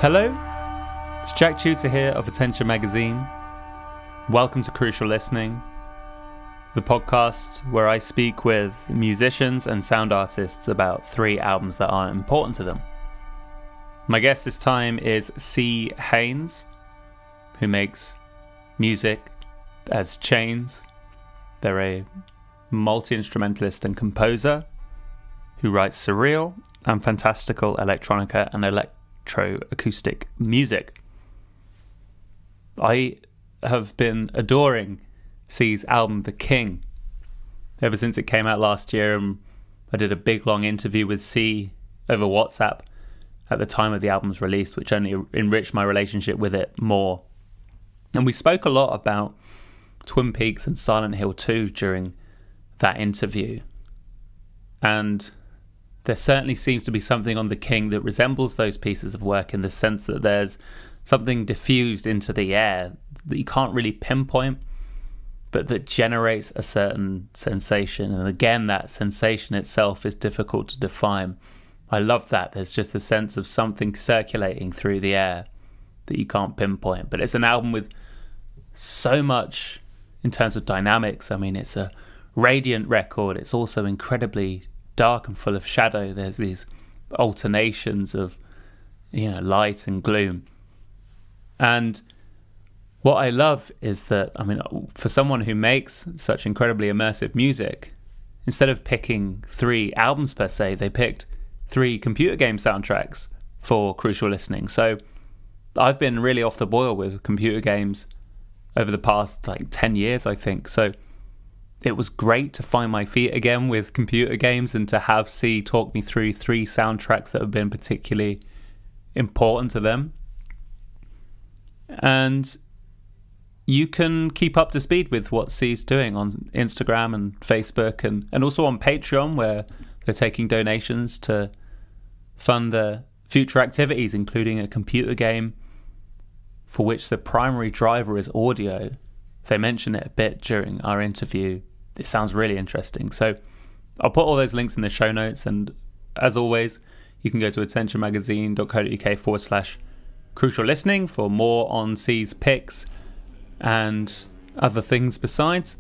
Hello, it's Jack Tutor here of Attention Magazine. Welcome to Crucial Listening, the podcast where I speak with musicians and sound artists about 3 albums that are important to them. My guest this time is C. Haynes, who makes music as Chains. They're a multi-instrumentalist and composer who writes surreal and fantastical electronica and electroacoustic music. I have been adoring C's album The King ever since it came out last year, and I did a big long interview with C over WhatsApp at the time of the album's release, which only enriched my relationship with it more. And we spoke a lot about Twin Peaks and Silent Hill 2 during that interview. And there certainly seems to be something on The King that resembles those pieces of work in the sense that there's something diffused into the air that you can't really pinpoint, but that generates a certain sensation. And again, that sensation itself is difficult to define. I love that. There's just a sense of something circulating through the air that you can't pinpoint. But it's an album with so much in terms of dynamics. I mean, it's a radiant record. It's also incredibly dark and full of shadow. There's these alternations of, light and gloom. And what I love is that, for someone who makes such incredibly immersive music, instead of picking 3 albums per se, they picked 3 computer game soundtracks for Crucial Listening. So I've been really off the boil with computer games over the past 10 years, I think. So it was great to find my feet again with computer games and to have C talk me through 3 soundtracks that have been particularly important to them. And you can keep up to speed with what C's doing on Instagram and Facebook and also on Patreon, where they're taking donations to fund their future activities, including a computer game for which the primary driver is audio. They mention it a bit during our interview. It sounds really interesting. So I'll put all those links in the show notes. And as always, you can go to attentionmagazine.co.uk/crucial listening for more on C's picks and other things besides.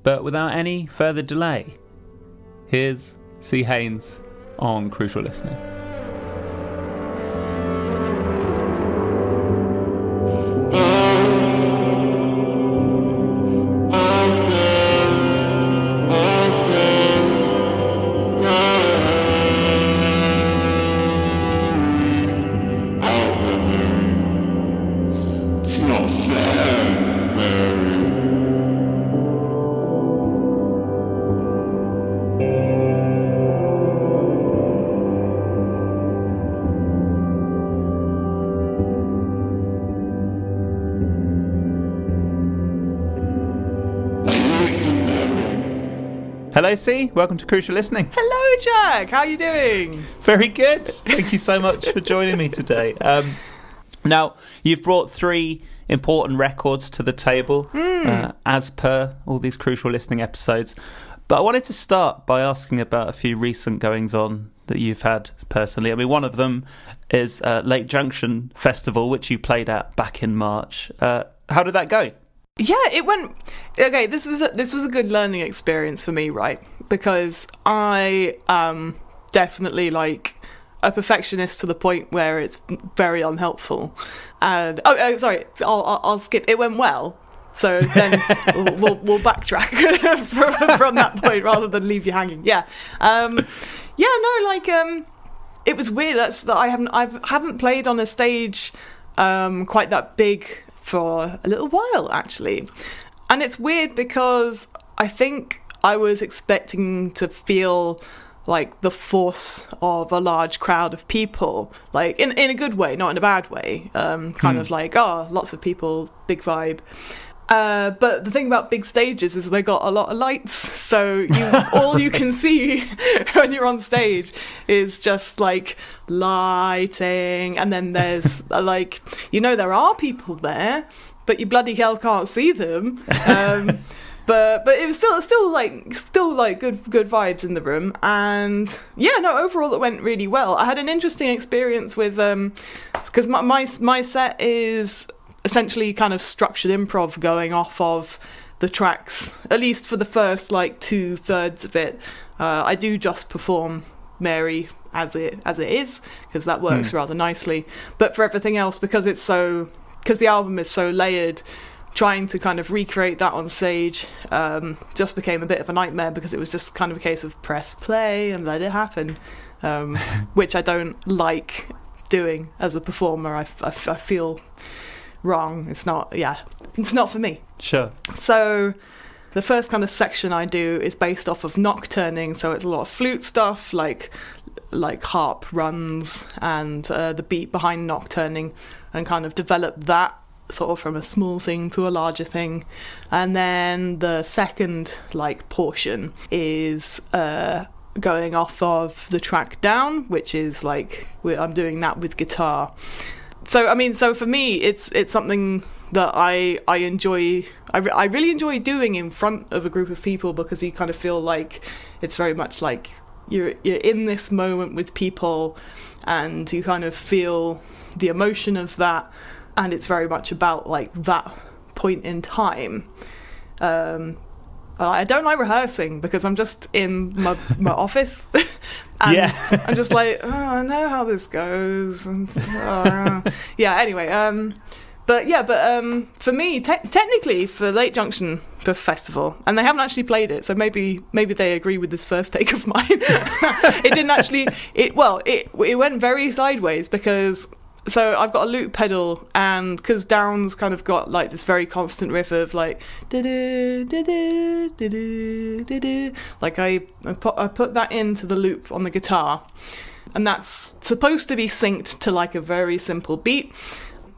But without any further delay, here's C. Haynes on Crucial Listening. Hello, C. Welcome to Crucial Listening. Hello, Jack. How are you doing? Very good. Thank you so much for joining me today. Now, you've brought 3 important records to the table, as per all these Crucial Listening episodes. But I wanted to start by asking about a few recent goings-on that you've had personally. One of them is Lake Junction Festival, which you played at back in March. How did that go? Yeah, it went okay. This was a good learning experience for me, right? Because I definitely a perfectionist to the point where it's very unhelpful. And sorry, I'll skip. It went well, so then we'll backtrack from that point rather than leave you hanging. Yeah, it was weird. That I haven't played on a stage quite that big for a little while, actually. And it's weird because I think I was expecting to feel the force of a large crowd of people, in a good way, not in a bad way, lots of people, big vibe. But the thing about big stages is they got a lot of lights, so all you can see when you're on stage is just lighting, and then there's there are people there, but you bloody hell can't see them. But it was still good vibes in the room, and overall it went really well. I had an interesting experience with because my set is essentially kind of structured improv going off of the tracks, at least for the first like 2/3 of it. I do just perform Mary as it is, because that works rather nicely. But for everything else, because the album is so layered, trying to kind of recreate that on stage just became a bit of a nightmare, because it was just kind of a case of press play and let it happen, which I don't like doing as a performer. I feel wrong. It's not for me. Sure. So the first kind of section I do is based off of nocturning, so it's a lot of flute stuff, like harp runs and the beat behind nocturning, and kind of develop that sort of from a small thing to a larger thing. And then the second like portion is going off of the track Down, which is like I'm doing that with guitar. So for me, it's something that I enjoy. I really enjoy doing in front of a group of people, because you kind of feel like it's very much like you're in this moment with people, and you kind of feel the emotion of that, and it's very much about like that point in time. I don't like rehearsing, because I'm just in my office and I'm just like, oh, I know how this goes. And, anyway. But for me, technically, for Late Junction Festival, and they haven't actually played it, so maybe they agree with this first take of mine. It didn't actually. It went very sideways, because. So I've got a loop pedal, and because Down's kind of got like this very constant riff of like like I put that into the loop on the guitar, and that's supposed to be synced to like a very simple beat.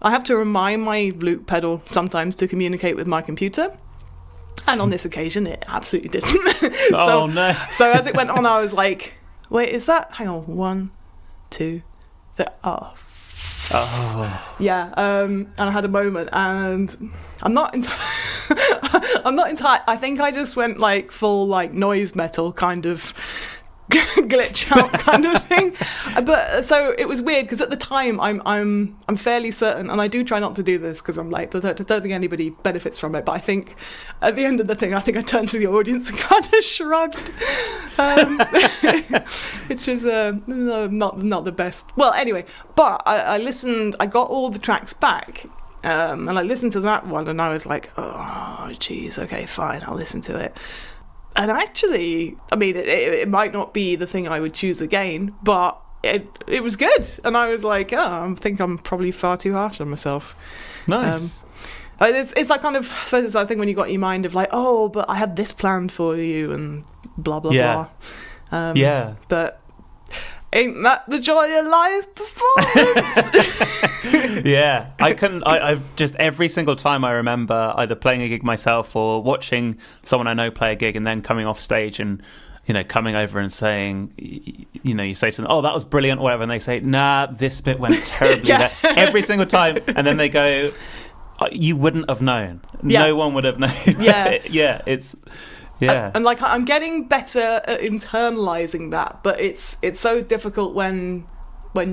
I have to remind my loop pedal sometimes to communicate with my computer, and on this occasion it absolutely didn't. No. So as it went on, I was like, wait, is that, hang on, 1 2 3 yeah, and I had a moment, and I'm not entirely. I think I just went like full like noise metal kind of glitch out kind of thing. But so it was weird, because at the time I'm fairly certain, and I do try not to do this because I'm like, I don't think anybody benefits from it, but I think at the end of the thing, I think I turned to the audience and kind of shrugged, which is not the best. Well, anyway, but I listened, I got all the tracks back, and I listened to that one, and I was like, oh geez, okay, fine, I'll listen to it. And actually, I mean, it might not be the thing I would choose again, but it was good. And I was like, oh, I think I'm probably far too harsh on myself. Nice. It's like kind of, I suppose it's that thing when you got your mind of like, oh, but I had this planned for you and blah, blah, blah. But ain't that the joy of live performance? Yeah, I've just every single time I remember either playing a gig myself or watching someone I know play a gig, and then coming off stage and, you know, coming over and saying, you know, you say to them, oh, that was brilliant or whatever, and they say, nah, this bit went terribly there. Every single time. And then they go, you wouldn't have known. No one would have known. Yeah, and like I'm getting better at internalizing that, but it's so difficult when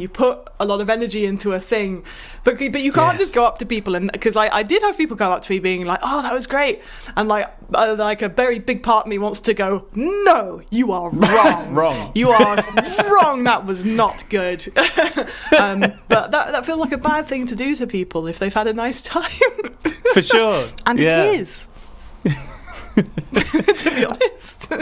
you put a lot of energy into a thing, but you can't just go up to people, and because I did have people come up to me being like, oh, that was great, and like a very big part of me wants to go, no, you are wrong. Wrong. You are wrong, that was not good. But that feels like a bad thing to do to people if they've had a nice time. For sure. And it is. To be honest.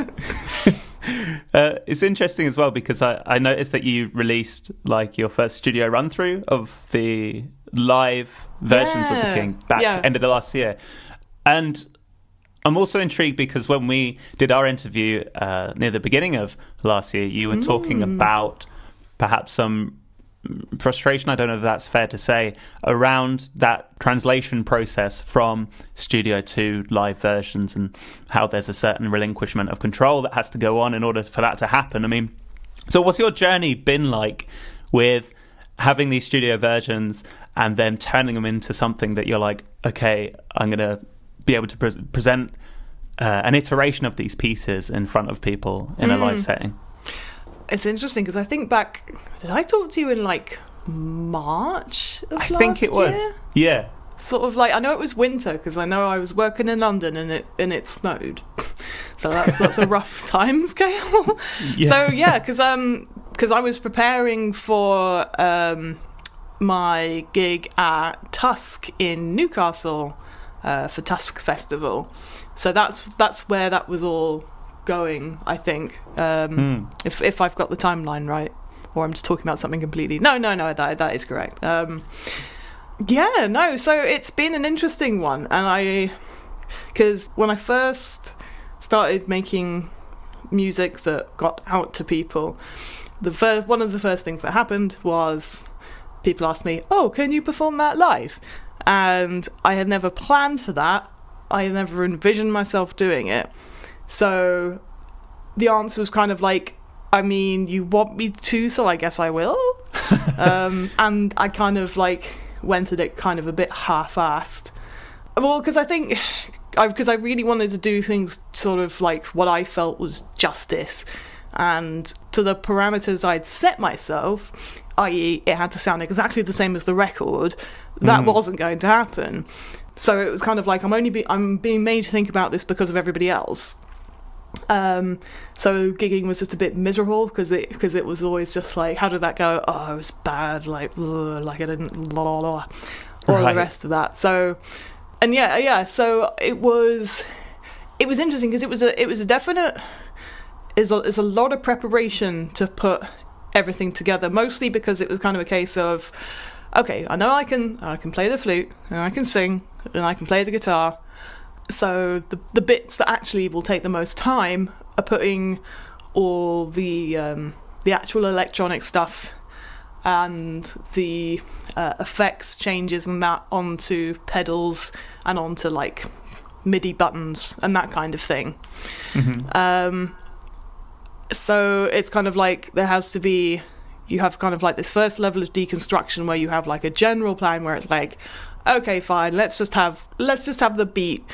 It's interesting as well, because I noticed that you released like your first studio run through of the live versions of the King back end of the last year, and I'm also intrigued because when we did our interview near the beginning of last year, you were talking about perhaps some frustration, I don't know if that's fair to say, around that translation process from studio to live versions, and how there's a certain relinquishment of control that has to go on in order for that to happen. I mean, so what's your journey been like with having these studio versions and then turning them into something that you're like, okay, I'm going to be able to present an iteration of these pieces in front of people in a live setting? It's interesting because I think back, did I talk to you in like March of I last think it was. year. Yeah. Sort of like, I know it was winter because I know I was working in London and it snowed, so that's a rough time scale. Yeah. So yeah, because I was preparing for my gig at Tusk in Newcastle for Tusk Festival, so that's where that was all going, I think, if I've got the timeline right, or I'm just talking about something completely. No, that is correct. Yeah, no, so it's been an interesting one, and because when I first started making music that got out to people, one of the first things that happened was people asked me, oh, can you perform that live? And I had never planned for that. I had never envisioned myself doing it. So the answer was kind of like, I mean, you want me to, so I guess I will. And I kind of like went at it kind of a bit half-assed. Well, because I really wanted to do things sort of like what I felt was justice, and to the parameters I'd set myself, i.e. it had to sound exactly the same as the record. That wasn't going to happen. So it was kind of like, I'm being made to think about this because of everybody else. So gigging was just a bit miserable because it was always just like, how did that go? Oh, it was bad, like I didn't all the rest of that. So, and yeah, so it was interesting because it was a definite is a lot of preparation to put everything together, mostly because it was kind of a case of, okay, I know I can play the flute and I can sing and I can play the guitar. So the bits that actually will take the most time are putting all the actual electronic stuff and the effects changes and that onto pedals and onto like MIDI buttons and that kind of thing. So it's kind of like you have kind of like this first level of deconstruction where you have like a general plan where it's like, okay, fine, let's just have the beat,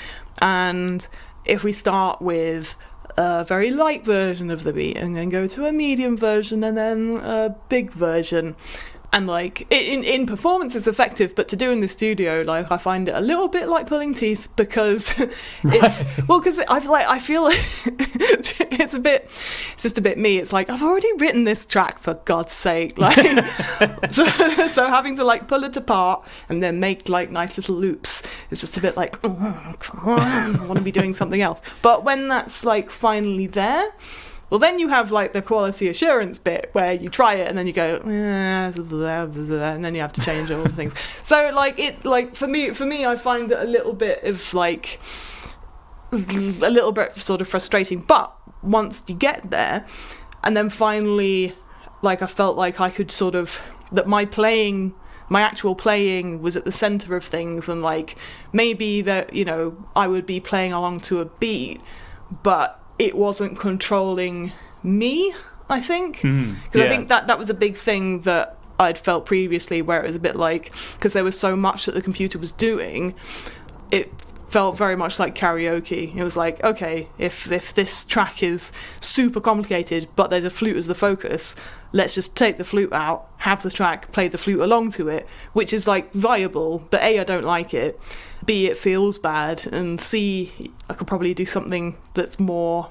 and if we start with a very light version of the beat and then go to a medium version and then a big version, and like in performance it's effective, but to do in the studio, like I find it a little bit like pulling teeth because because I feel like it's just a bit me. It's like, I've already written this track, for God's sake, like so having to like pull it apart and then make like nice little loops is just a bit like, oh, come on, I want to be doing something else. But when that's like finally there, well, then you have like the quality assurance bit where you try it and then you go, and then you have to change all the things. So like for me, I find it a little bit sort of frustrating. But once you get there, and then finally, like I felt like I could sort of, that my actual playing was at the center of things, and like maybe that, you know, I would be playing along to a beat, but it wasn't controlling me, I think. Because I think that was a big thing that I'd felt previously, where it was a bit like, because there was so much that the computer was doing, it felt very much like karaoke. It was like, okay, if this track is super complicated, but there's a flute as the focus, let's just take the flute out, have the track, play the flute along to it, which is like viable, but A, I don't like it, B, it feels bad, and C, I could probably do something that's more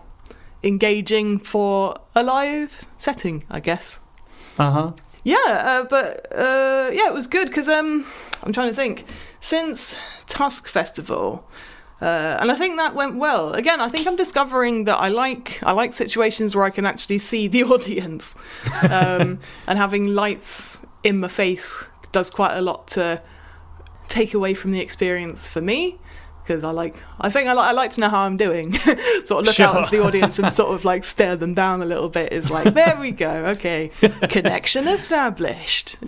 engaging for a live setting, I guess. But it was good because I'm trying to think, since Tusk Festival, and I think that went well. Again, I think I'm discovering that I like situations where I can actually see the audience, and having lights in my face does quite a lot to take away from the experience for me, because I like to know how I'm doing. Sort of look out into the audience and sort of like stare them down a little bit. Is like, there we go, okay, connection established.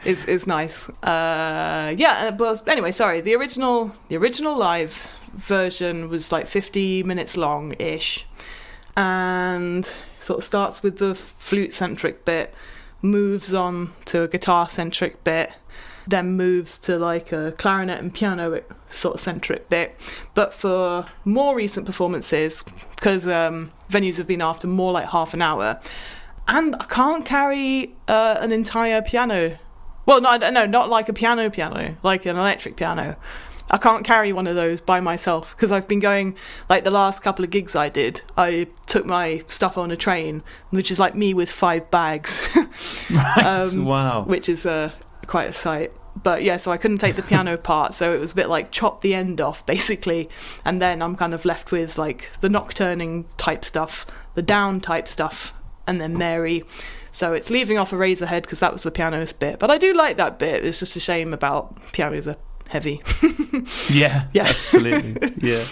Is nice. But anyway, sorry. The original live version was like 50 minutes long ish, and sort of starts with the flute centric bit, moves on to a guitar centric bit, then moves to like a clarinet and piano sort of centric bit. But for more recent performances, because venues have been after more like half an hour, And I can't carry an entire piano. Well, no, not like a piano, like an electric piano. I can't carry one of those by myself because I've been going, like the last couple of gigs I did, I took my stuff on a train, which is like me with 5 bags. Right, wow. Which is quite a sight. But yeah, so I couldn't take the piano part, so it was a bit like chop the end off, basically. And then I'm kind of left with like the nocturning type stuff, the down type stuff, and then Mary. So it's leaving off Eraserhead because that was the piano's bit. But I do like that bit. It's just a shame about pianos are heavy. Yeah, absolutely. Yeah.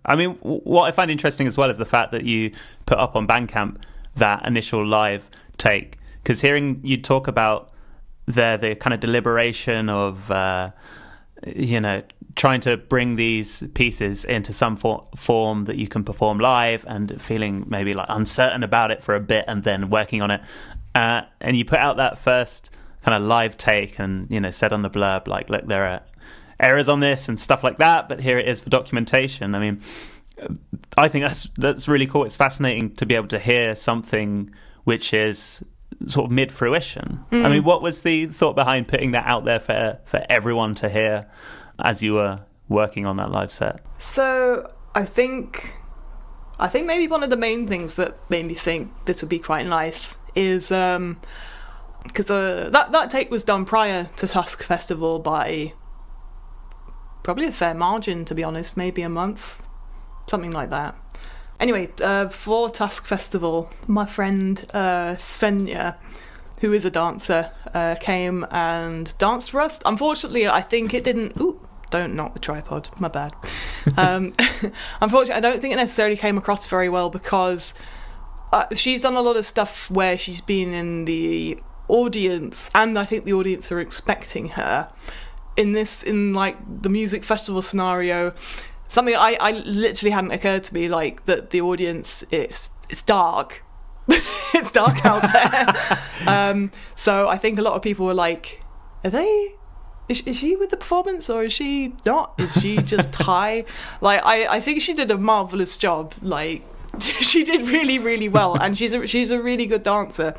I mean, what I find interesting as well is the fact that you put up on Bandcamp that initial live take, because hearing you talk about the kind of deliberation of trying to bring these pieces into some form that you can perform live, and feeling maybe like uncertain about it for a bit and then working on it, and you put out that first kind of live take and said on the blurb like, look, there are errors on this and stuff like that, but here it is for documentation. I mean, I think that's really cool. It's fascinating to be able to hear something which is sort of mid-fruition. I mean, what was the thought behind putting that out there for everyone to hear as you were working on that live set? So I think maybe one of the main things that made me think this would be quite nice is because that take was done prior to Tusk Festival by probably a fair margin, to be honest, maybe a month, something like that. Anyway, for Tusk Festival, my friend Svenja, who is a dancer, came and danced for us. Unfortunately, I think it didn't... Ooh, don't knock the tripod, my bad. Unfortunately, I don't think it necessarily came across very well because she's done a lot of stuff where she's been in the audience, and I think the audience are expecting her. In like the music festival scenario... Something I literally hadn't occurred to me, like that the audience, it's dark. It's dark out there. So I think a lot of people were like, is she with the performance or is she not? Is she just high? Like, I think she did a marvellous job. Like, she did really, really well. And she's a really good dancer.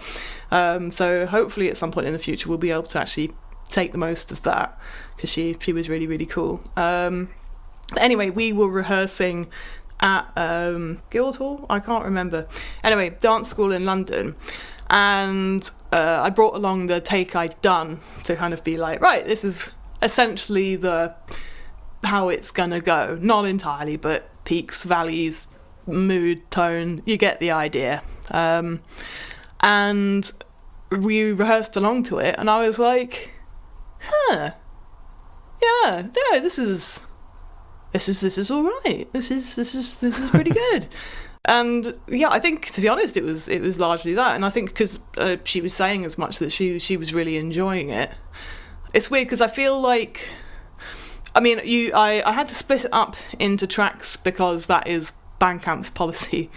So hopefully at some point in the future we'll be able to actually take the most of that because she was really, really cool. Anyway, we were rehearsing at Guildhall, I can't remember. Anyway, dance school in London, and I brought along the take I'd done to kind of be like, right, this is essentially how it's gonna go. Not entirely, but peaks, valleys, mood, tone, you get the idea. And we rehearsed along to it, and I was like, yeah, this is all right. This is pretty good. And yeah, I think, to be honest, it was largely that. And I think because she was saying as much that she was really enjoying it. It's weird because I feel like, I mean, I had to split it up into tracks because that is Bandcamp's policy,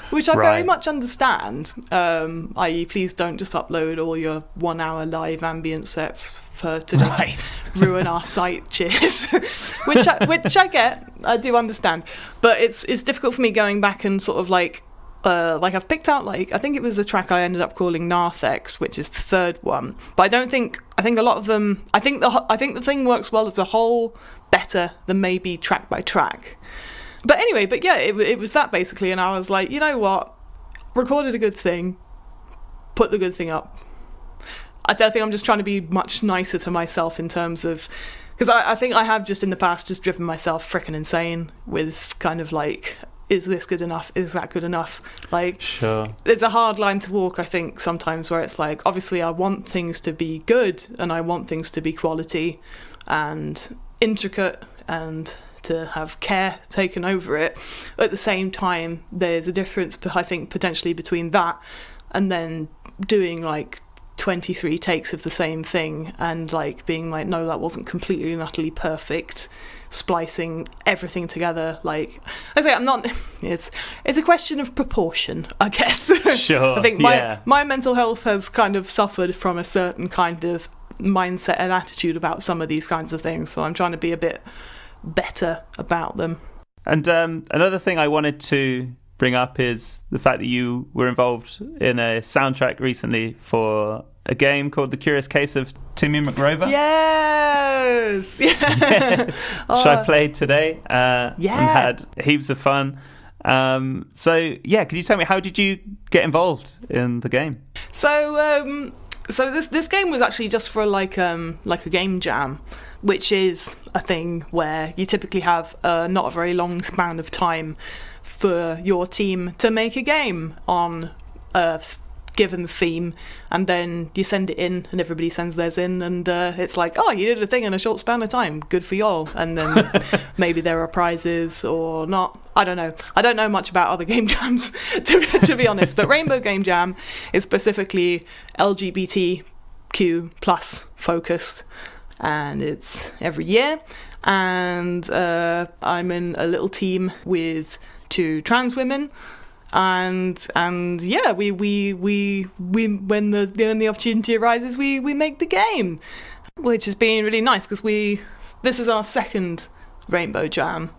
which I very much understand. I.e., please don't just upload all your 1 hour live ambient sets to just ruin our site. Cheers. which I get, I do understand, but it's difficult for me going back and sort of like I've picked out, like, I think it was a track I ended up calling Narthex, which is the third one. But I think a lot of them. I think the thing works well as a whole better than maybe track by track. But anyway, yeah, it was that basically, and I was like, you know what, recorded a good thing, put the good thing up. I think I'm just trying to be much nicer to myself in terms of, because I think I have just in the past just driven myself frickin' insane with kind of like, is this good enough? Is that good enough? Like, sure. There's a hard line to walk, I think, sometimes where it's like, obviously I want things to be good and I want things to be quality and intricate and to have care taken over it. At the same time, there's a difference, I think, potentially between that and then doing like 23 takes of the same thing and like being like, no, that wasn't completely and utterly perfect, splicing everything together. Like I say, I'm not, it's a question of proportion, I guess. Sure. I think my mental health has kind of suffered from a certain kind of mindset and attitude about some of these kinds of things, so I'm trying to be a bit better about them. And another thing I wanted to bring up is the fact that you were involved in a soundtrack recently for a game called The Curious Case of Timmy McRover. Yes! Yeah. Which I played today and had heaps of fun. So can you tell me, how did you get involved in the game? So this game was actually just for like a game jam, which is a thing where you typically have not a very long span of time for your team to make a game on a given theme, and then you send it in and everybody sends theirs in, and it's like, oh, you did a thing in a short span of time, good for y'all. And then maybe there are prizes or not, I don't know much about other game jams to be honest, but Rainbow Game Jam is specifically LGBTQ plus focused, and it's every year, and I'm in a little team with 2 trans women, and yeah, we when the opportunity arises, we make the game, which has been really nice because this is our second Rainbow Jam,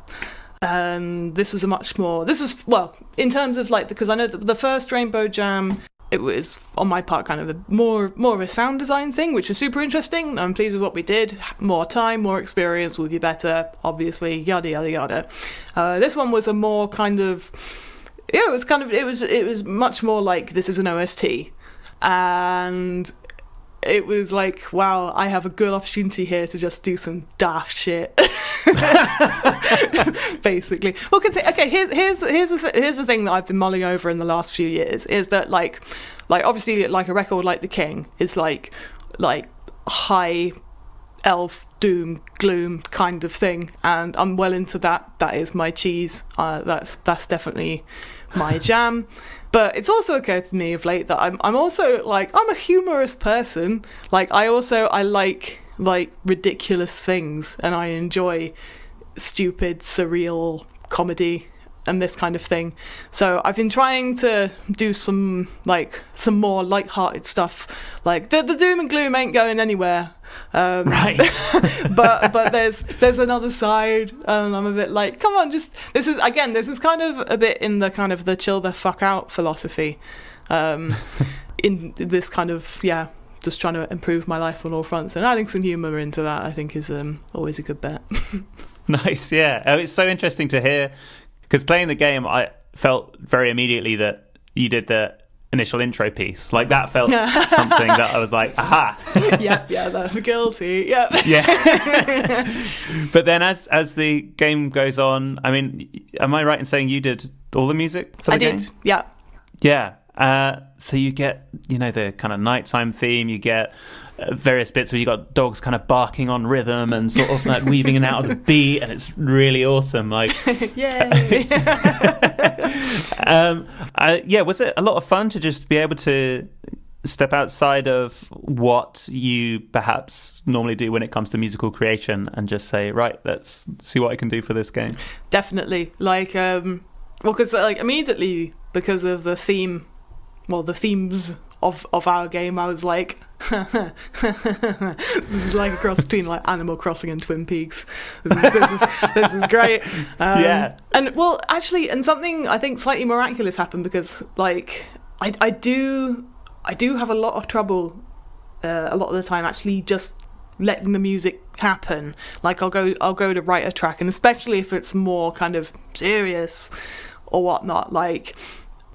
and this was in terms of like, because I know that the first Rainbow Jam, it was on my part kind of more of a sound design thing, which was super interesting. I'm pleased with what we did. More time, more experience would be better, obviously, yada yada yada. This one was a more kind of, it was much more like, this is an OST, and it was like, wow, I have a good opportunity here to just do some daft shit. Basically, well, okay, here's the thing that I've been mulling over in the last few years, is that like obviously, like a record like The King is like high elf doom gloom kind of thing, and I'm well into that. That is my cheese. That's definitely my jam. But it's also occurred to me of late that I'm also like, I'm a humorous person. Like I like ridiculous things, and I enjoy stupid, surreal comedy and this kind of thing. So I've been trying to do some more light-hearted stuff. Like the doom and gloom ain't going anywhere. Right. but there's another side, and I'm a bit like, come on, this is kind of a bit in the kind of the chill the fuck out philosophy, in this kind of, just trying to improve my life on all fronts, and adding some humour into that, I think, is always a good bet. Nice, yeah. Oh, it's so interesting to hear, because playing the game, I felt very immediately that you did the initial intro piece. Like that felt something that I was like, aha. yeah, I'm guilty. Yeah. Yeah. But then as the game goes on, I mean, am I right in saying you did all the music for the game? I did, yeah. Yeah. So you get, the kind of nighttime theme, you get various bits where you got dogs kind of barking on rhythm and sort of like weaving in and out of the beat, and it's really awesome. Like, yay! Was it a lot of fun to just be able to step outside of what you perhaps normally do when it comes to musical creation and just say, right, let's see what I can do for this game? Definitely. Like, because immediately, because of the theme, the themes of our game, I was like, this is like a cross between like Animal Crossing and Twin Peaks. This is great. Yeah. And well, actually, and something I think slightly miraculous happened, because like I do have a lot of trouble a lot of the time actually just letting the music happen. Like I'll go to write a track, and especially if it's more kind of serious or whatnot, like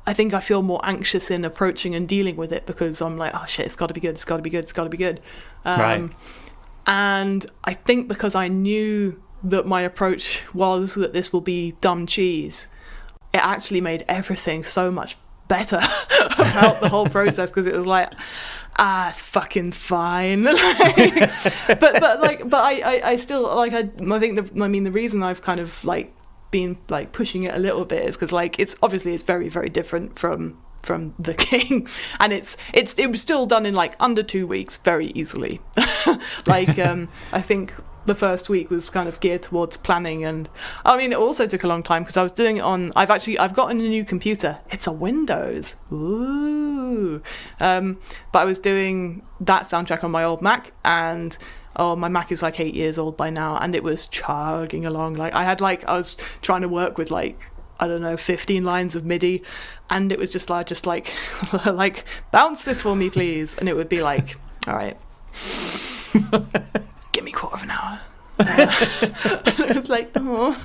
I think I feel more anxious in approaching and dealing with it, because I'm like, oh shit, it's got to be good, it's got to be good, it's got to be good. Right. And I think because I knew that my approach was that this will be dumb cheese, it actually made everything so much better about the whole process, because it was like, it's fucking fine. But I still like, I think the reason I've kind of like been like pushing it a little bit is because like it's very, very different from The King, and it was still done in like under 2 weeks very easily. Like I think the first week was kind of geared towards planning, and I mean it also took a long time because I was doing it on I've gotten a new computer. It's a Windows. Ooh. But I was doing that soundtrack on my old Mac, and my Mac is like 8 years old by now, and it was chugging along. Like I was trying to work with like I don't know, 15 lines of MIDI, and it was just like like, bounce this for me, please. And it would be like, all right, give me a quarter of an hour. It was like, oh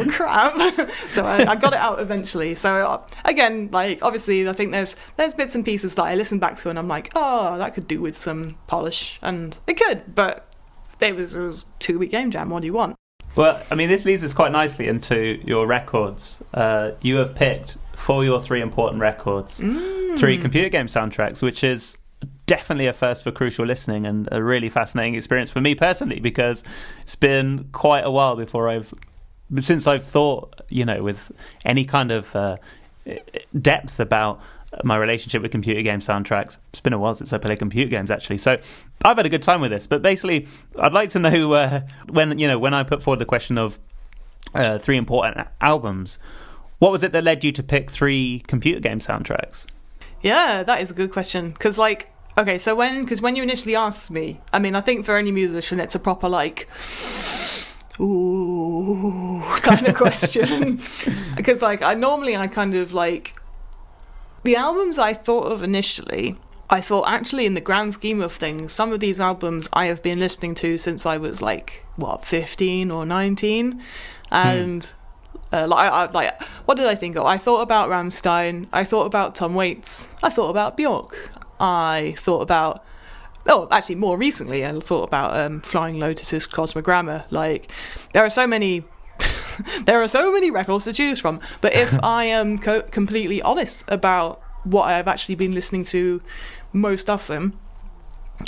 crap. So I got it out eventually. So again, like, obviously I think there's bits and pieces that I listen back to and I'm like, oh, that could do with some polish, and it could, but it was a 2-week game jam. What do you want? Well, I mean, this leads us quite nicely into your records. You have picked, for your 3 important records, 3 computer game soundtracks, which is definitely a first for Crucial Listening, and a really fascinating experience for me personally, because it's been quite a while since I've thought, with any kind of depth about my relationship with computer game soundtracks. It's been a while since I played computer games, actually. So I've had a good time with this. But basically, I'd like to know when I put forward the question of 3 important albums, what was it that led you to pick 3 computer game soundtracks? Yeah, that is a good question. Because, okay, so when you initially asked me, I mean, I think for any musician, it's a proper, ooh, kind of question. Because, I kind of, the albums I thought of initially, I thought actually in the grand scheme of things, some of these albums I have been listening to since I was 15 or 19. And what did I think of? I thought about Rammstein, I thought about Tom Waits, I thought about Bjork, I thought about, actually more recently I thought about Flying Lotus's Cosmogramma. There are so many records to choose from, but if I am completely honest about what I've actually been listening to most often,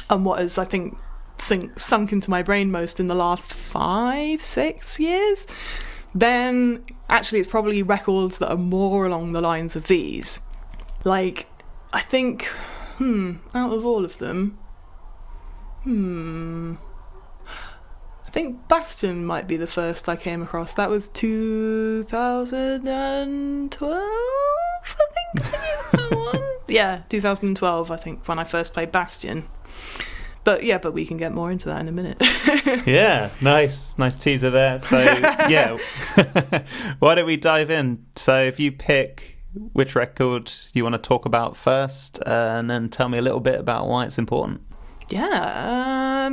and what has, I think, sunk into my brain most in the last 5-6 years, then actually it's probably records that are more along the lines of these. I think, out of all of them, I think Bastion might be the first I came across. That was 2012, I think. Yeah, 2012, I think, when I first played Bastion. But we can get more into that in a minute. Yeah, nice teaser there. So yeah, why don't we dive in? So if you pick which record you want to talk about first, and then tell me a little bit about why it's important. Yeah,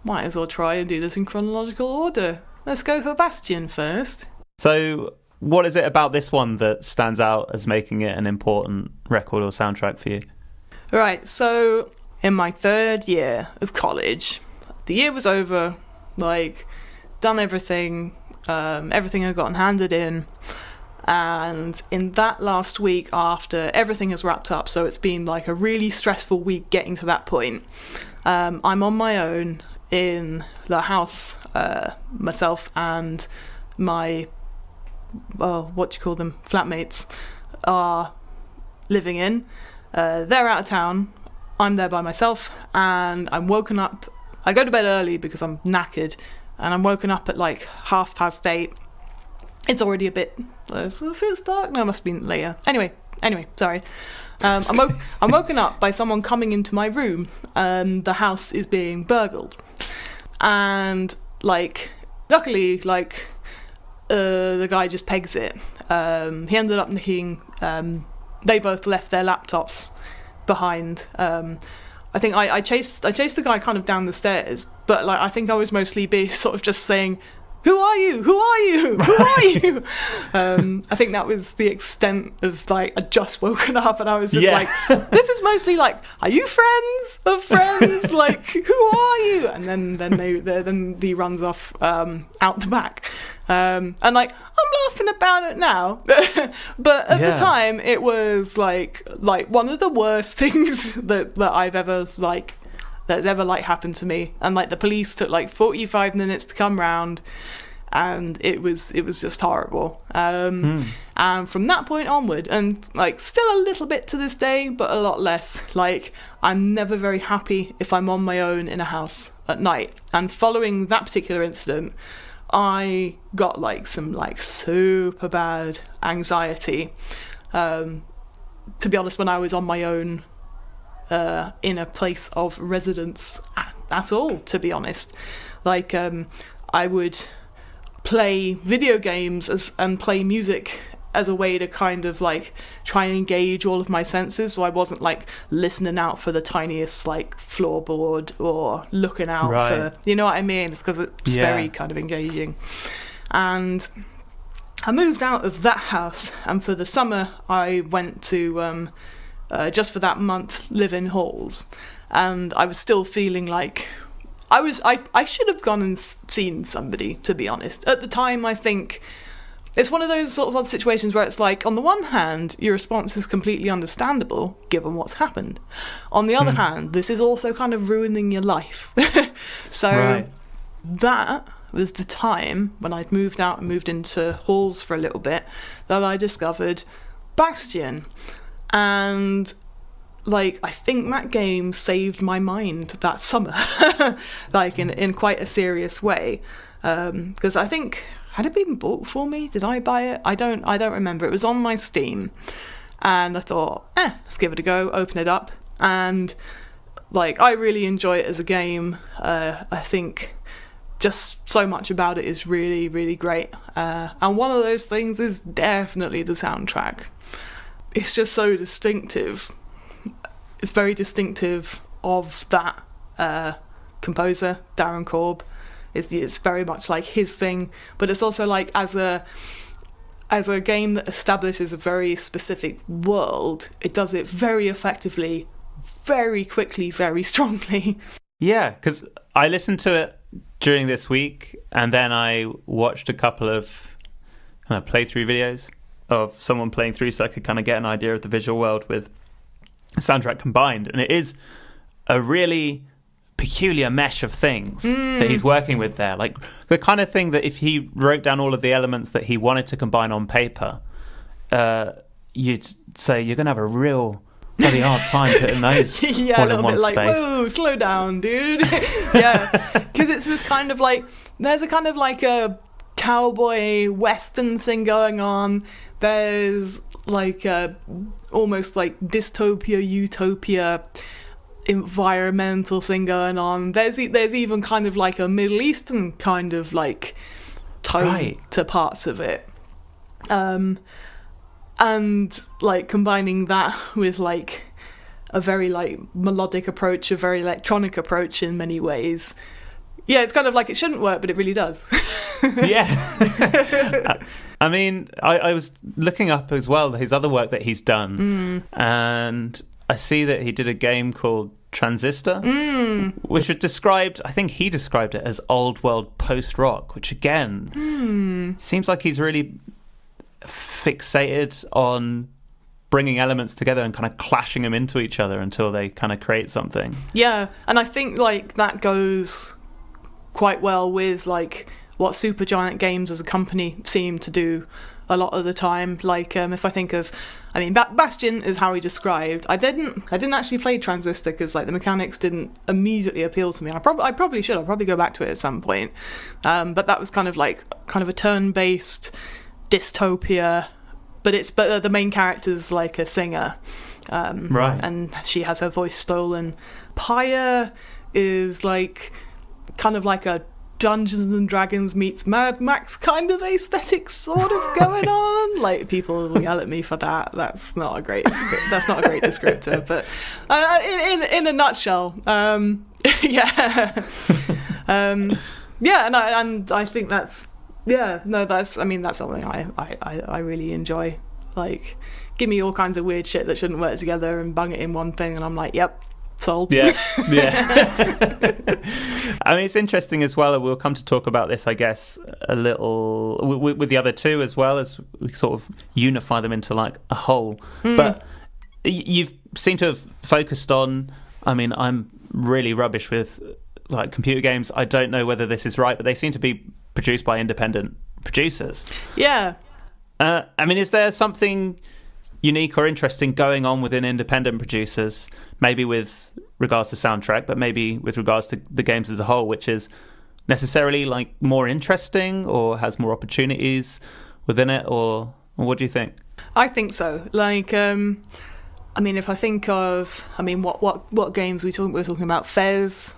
might as well try and do this in chronological order. Let's go for Bastion first. So what is it about this one that stands out as making it an important record or soundtrack for you? Right, so in my 3rd year of college, the year was over, done everything, everything had gotten handed in, and in that last week after everything has wrapped up, so it's been a really stressful week getting to that point, I'm on my own in the house, myself and my, flatmates are living in. They're out of town, I'm there by myself, and I'm woken up. I go to bed early because I'm knackered, and I'm woken up at 8:30. It's already a bit, it feels dark. No, it must have been later. Anyway, sorry. I'm woken up by someone coming into my room, and the house is being burgled. And luckily, the guy just pegs it. He ended up nicking. They both left their laptops behind. I think I chased the guy kind of down the stairs, but I think I was mostly sort of just saying, "Who are you? Who are you? Who are you?" I think that was the extent of I'd just woken up and I was just this is mostly are you friends of friends? Who are you? And then he runs off out the back, and I'm laughing about it now, but at the time it was one of the worst things that I've ever that's ever happened to me. And the police took 45 minutes to come round, and it was just horrible. And from that point onward, and still a little bit to this day, but a lot less, I'm never very happy if I'm on my own in a house at night. And following that particular incident, I got some super bad anxiety. To be honest, when I was on my own in a place of residence at all, to be honest, I would play video games and play music as a way to kind of like try and engage all of my senses, so I wasn't like listening out for the tiniest like floorboard or looking out for, you know what I mean? It's because it's very kind of engaging. And I moved out of that house, and for the summer I went to just for that month live in halls, and I was still feeling like I should have gone and seen somebody, to be honest. At the time, I think it's one of those sort of odd situations where it's like, on the one hand, your response is completely understandable given what's happened. On the other hand, this is also kind of ruining your life. So that was the time when I'd moved out and moved into halls for a little bit that I discovered Bastion. And like, I think that game saved my mind that summer, like in quite a serious way. Because I think, had it been bought for me? Did I buy it? I don't remember. It was on my Steam, and I thought, let's give it a go. Open it up, and like, I really enjoy it as a game. I think just so much about it is really, really great. And one of those things is definitely the soundtrack. It's just so distinctive. It's very distinctive of that composer, Darren Korb. It's very much like his thing, but it's also like as a game that establishes a very specific world, it does it very effectively, very quickly, very strongly. Yeah, because I listened to it during this week, and then I watched a couple of kind of playthrough videos of someone playing through, so I could kind of get an idea of the visual world with the soundtrack combined. And it is a really peculiar mesh of things that he's working with there, like the kind of thing that if he wrote down all of the elements that he wanted to combine on paper, you'd say you're gonna have a real bloody hard time putting those all in one bit space. Like, whoa, slow down, dude. Yeah, because it's this kind of like, there's a kind of like a cowboy western thing going on. There's like a almost like dystopia, utopia environmental thing going on. There's even kind of like a Middle Eastern kind of like tone to parts of it, and like combining that with like a very like melodic approach, a very electronic approach in many ways. Yeah, it's kind of like it shouldn't work, but it really does. Yeah. I mean, I was looking up as well his other work that he's done, and I see that he did a game called Transistor, which was described, I think he described it as old world post-rock, which again seems like he's really fixated on bringing elements together and kind of clashing them into each other until they kind of create something. Yeah, and I think like that goes quite well with like what Supergiant Games as a company seem to do a lot of the time. Like if I think of, I mean, Bastion is how he described. I didn't actually play Transistor because like the mechanics didn't immediately appeal to me. I probably should. I'll probably go back to it at some point. But that was kind of a turn-based dystopia. But the main character's like a singer, and she has her voice stolen. Pyre is like kind of like a Dungeons and Dragons meets Mad Max kind of aesthetic sort of going on. Like, people will yell at me for that. That's not a great descriptor, but in a nutshell, yeah. And I think that's something I really enjoy. Like, give me all kinds of weird shit that shouldn't work together and bung it in one thing, and I'm like, yep, sold. Yeah. I mean, it's interesting as well, and we'll come to talk about this, I guess, a little with the other two as well, as we sort of unify them into like a whole. But you seem to have focused on, I mean, I'm really rubbish with like computer games. I don't know whether this is right, but they seem to be produced by independent producers. Yeah. I mean, is there something unique or interesting going on within independent producers, maybe with regards to soundtrack, but maybe with regards to the games as a whole, which is necessarily like more interesting or has more opportunities within it, or what do you think? I think so. Like, I mean, if I think of, I mean, what games we're talking about? Fez,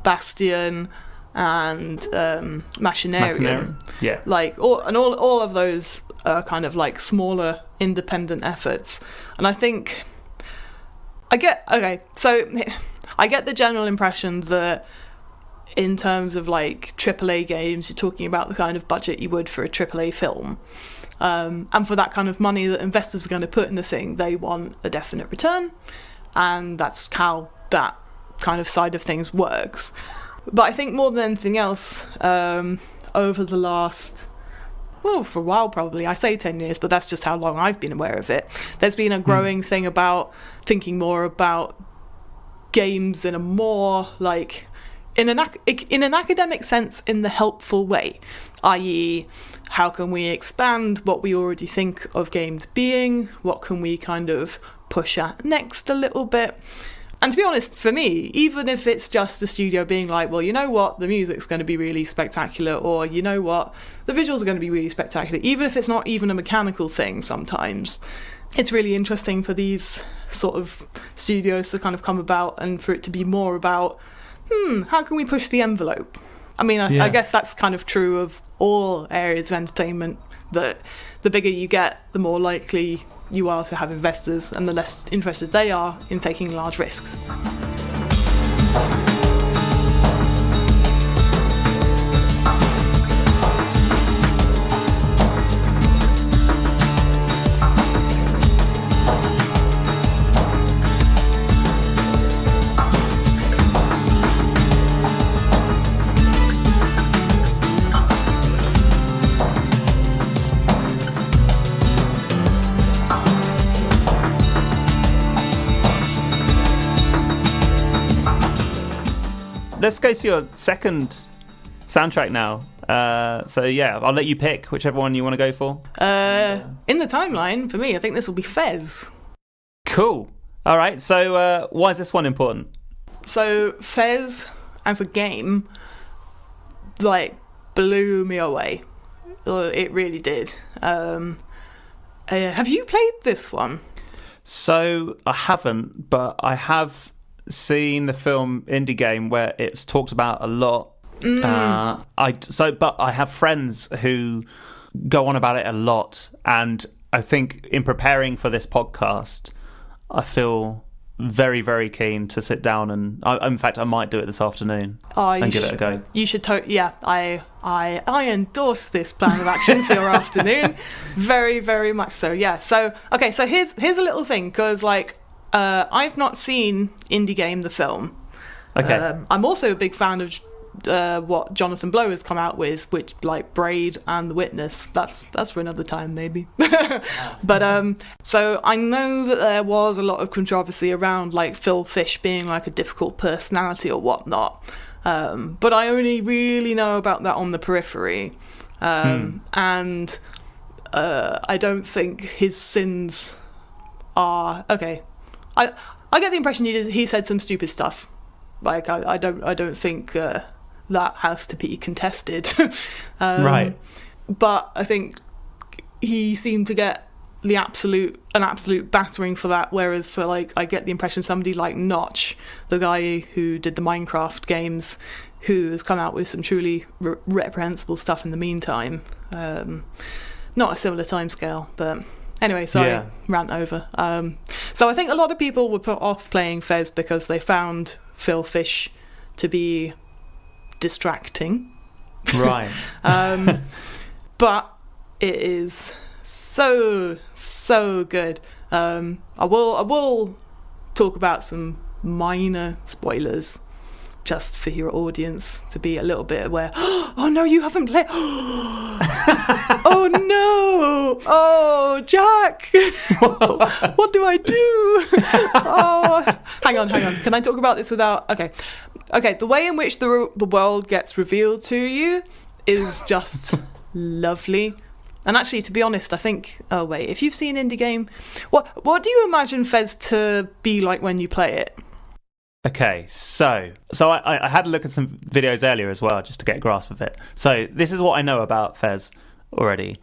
Bastion, and Machinarium. Yeah. Like all of those are kind of like smaller independent efforts. And I think I get the general impression that in terms of like AAA games, you're talking about the kind of budget you would for a AAA film. And for that kind of money that investors are going to put in the thing, they want a definite return. And that's how that kind of side of things works. But I think more than anything else, over the last, for a while probably, I say 10 years, but that's just how long I've been aware of it. There's been a growing thing about thinking more about games in a more like, in an academic sense, in the helpful way, i.e., how can we expand what we already think of games being? What can we kind of push at next a little bit? And to be honest, for me, even if it's just the studio being like, well, you know what, the music's going to be really spectacular, or you know what, the visuals are going to be really spectacular, even if it's not even a mechanical thing sometimes, it's really interesting for these sort of studios to kind of come about and for it to be more about, how can we push the envelope? I mean, I guess that's kind of true of all areas of entertainment, that the bigger you get, the more likely you are to have investors, and the less interested they are in taking large risks. Let's go to your second soundtrack now. So yeah, I'll let you pick whichever one you want to go for. In the timeline, for me, I think this will be Fez. Cool. All right, so why is this one important? So Fez, as a game, like, blew me away. It really did. Have you played this one? So I haven't, but I have seen the film Indie Game where it's talked about a lot. But I have friends who go on about it a lot, and I think in preparing for this podcast, I feel very, very keen to sit down and in fact I might do it this afternoon and give it a go. You should I endorse this plan of action for your afternoon. Very, very much so. Yeah. So okay, so here's a little thing, because like I've not seen Indie Game the film. Okay. I'm also a big fan of what Jonathan Blow has come out with, which like Braid and The Witness. That's for another time maybe. But so I know that there was a lot of controversy around like Phil Fish being like a difficult personality or whatnot. But I only really know about that on the periphery. And I don't think his sins are okay. I get the impression he said some stupid stuff. Like I don't think that has to be contested. Right. But I think he seemed to get an absolute battering for that. Whereas, so like, I get the impression somebody like Notch, the guy who did the Minecraft games, who has come out with some truly reprehensible stuff in the meantime. Not a similar timescale, but. Anyway, sorry, rant over. So I think a lot of people were put off playing Fez because they found Phil Fish to be distracting. Right. But it is so good. I will talk about some minor spoilers just for your audience to be a little bit aware. Oh no, you haven't played. Oh no! Oh, Jack! What do I do? Oh, hang on. Can I talk about this without? Okay. The way in which the world gets revealed to you is just lovely. And actually, to be honest, I think. Oh wait, if you've seen Indie Game, what do you imagine Fez to be like when you play it? Okay, so I had a look at some videos earlier as well, just to get a grasp of it. So this is what I know about Fez already.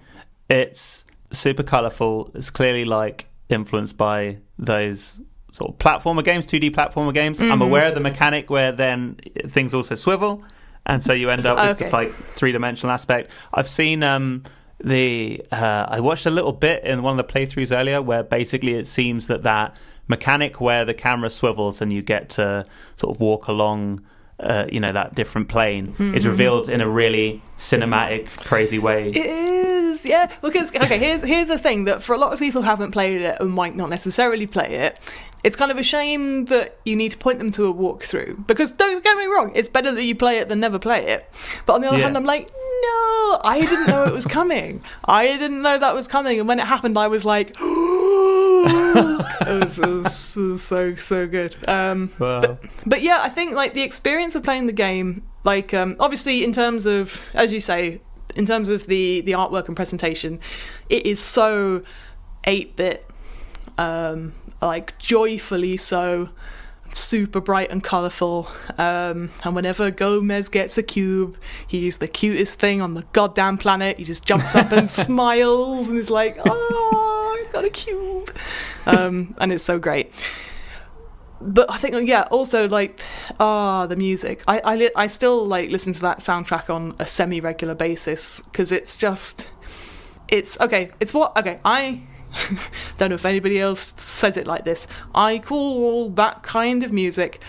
It's super colourful. It's clearly like influenced by those sort of platformer games, 2D platformer games. Mm-hmm. I'm aware of the mechanic where then things also swivel. and so you end up with this like three-dimensional aspect. I've seen I watched a little bit in one of the playthroughs earlier where basically it seems that mechanic where the camera swivels and you get to sort of walk along that different plane is revealed in a really cinematic, crazy way. It is, yeah. Because here's the thing that for a lot of people who haven't played it and might not necessarily play it, it's kind of a shame that you need to point them to a walkthrough. Because don't get me wrong, it's better that you play it than never play it. But on the other hand, I'm like, no, I didn't know it was coming. I didn't know that was coming, and when it happened, I was like, it was so good. Wow. But yeah, I think like the experience of playing the game, like obviously in terms of, as you say, in terms of the artwork and presentation, it is so 8-bit, like joyfully so, super bright and colourful. And whenever Gomez gets a cube, he's the cutest thing on the goddamn planet. He just jumps up and smiles and is like, oh, I've got a cube. And it's so great. But I think, yeah, also like, the music. I still like listen to that soundtrack on a semi-regular basis because it's I don't know if anybody else says it like this. I call that kind of music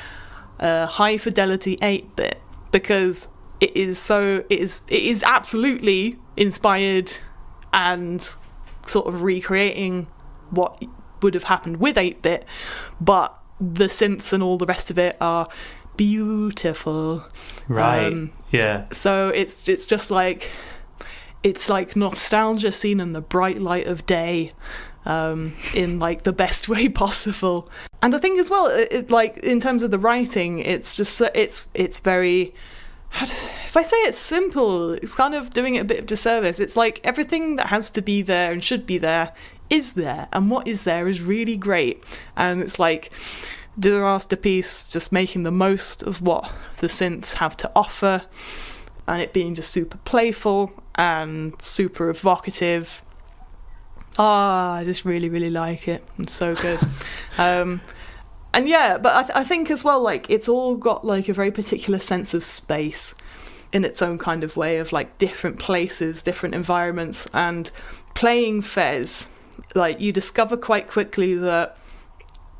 high fidelity 8-bit because it is absolutely inspired and sort of recreating what would have happened with 8-bit, but the synths and all the rest of it are beautiful. Right. Yeah. So it's just like, it's like nostalgia seen in the bright light of day, in like the best way possible. And I think as well, it like in terms of the writing, it's just it's very, if I say it's simple, it's kind of doing it a bit of disservice. It's like everything that has to be there and should be there is there, and what is there is really great. And it's like disaster piece, just making the most of what the synths have to offer, and it being just super playful and super evocative. I just really, really like it. It's so good. And yeah, but I think as well, like, it's all got like a very particular sense of space in its own kind of way, of like different places, different environments. And playing Fez, like, you discover quite quickly that,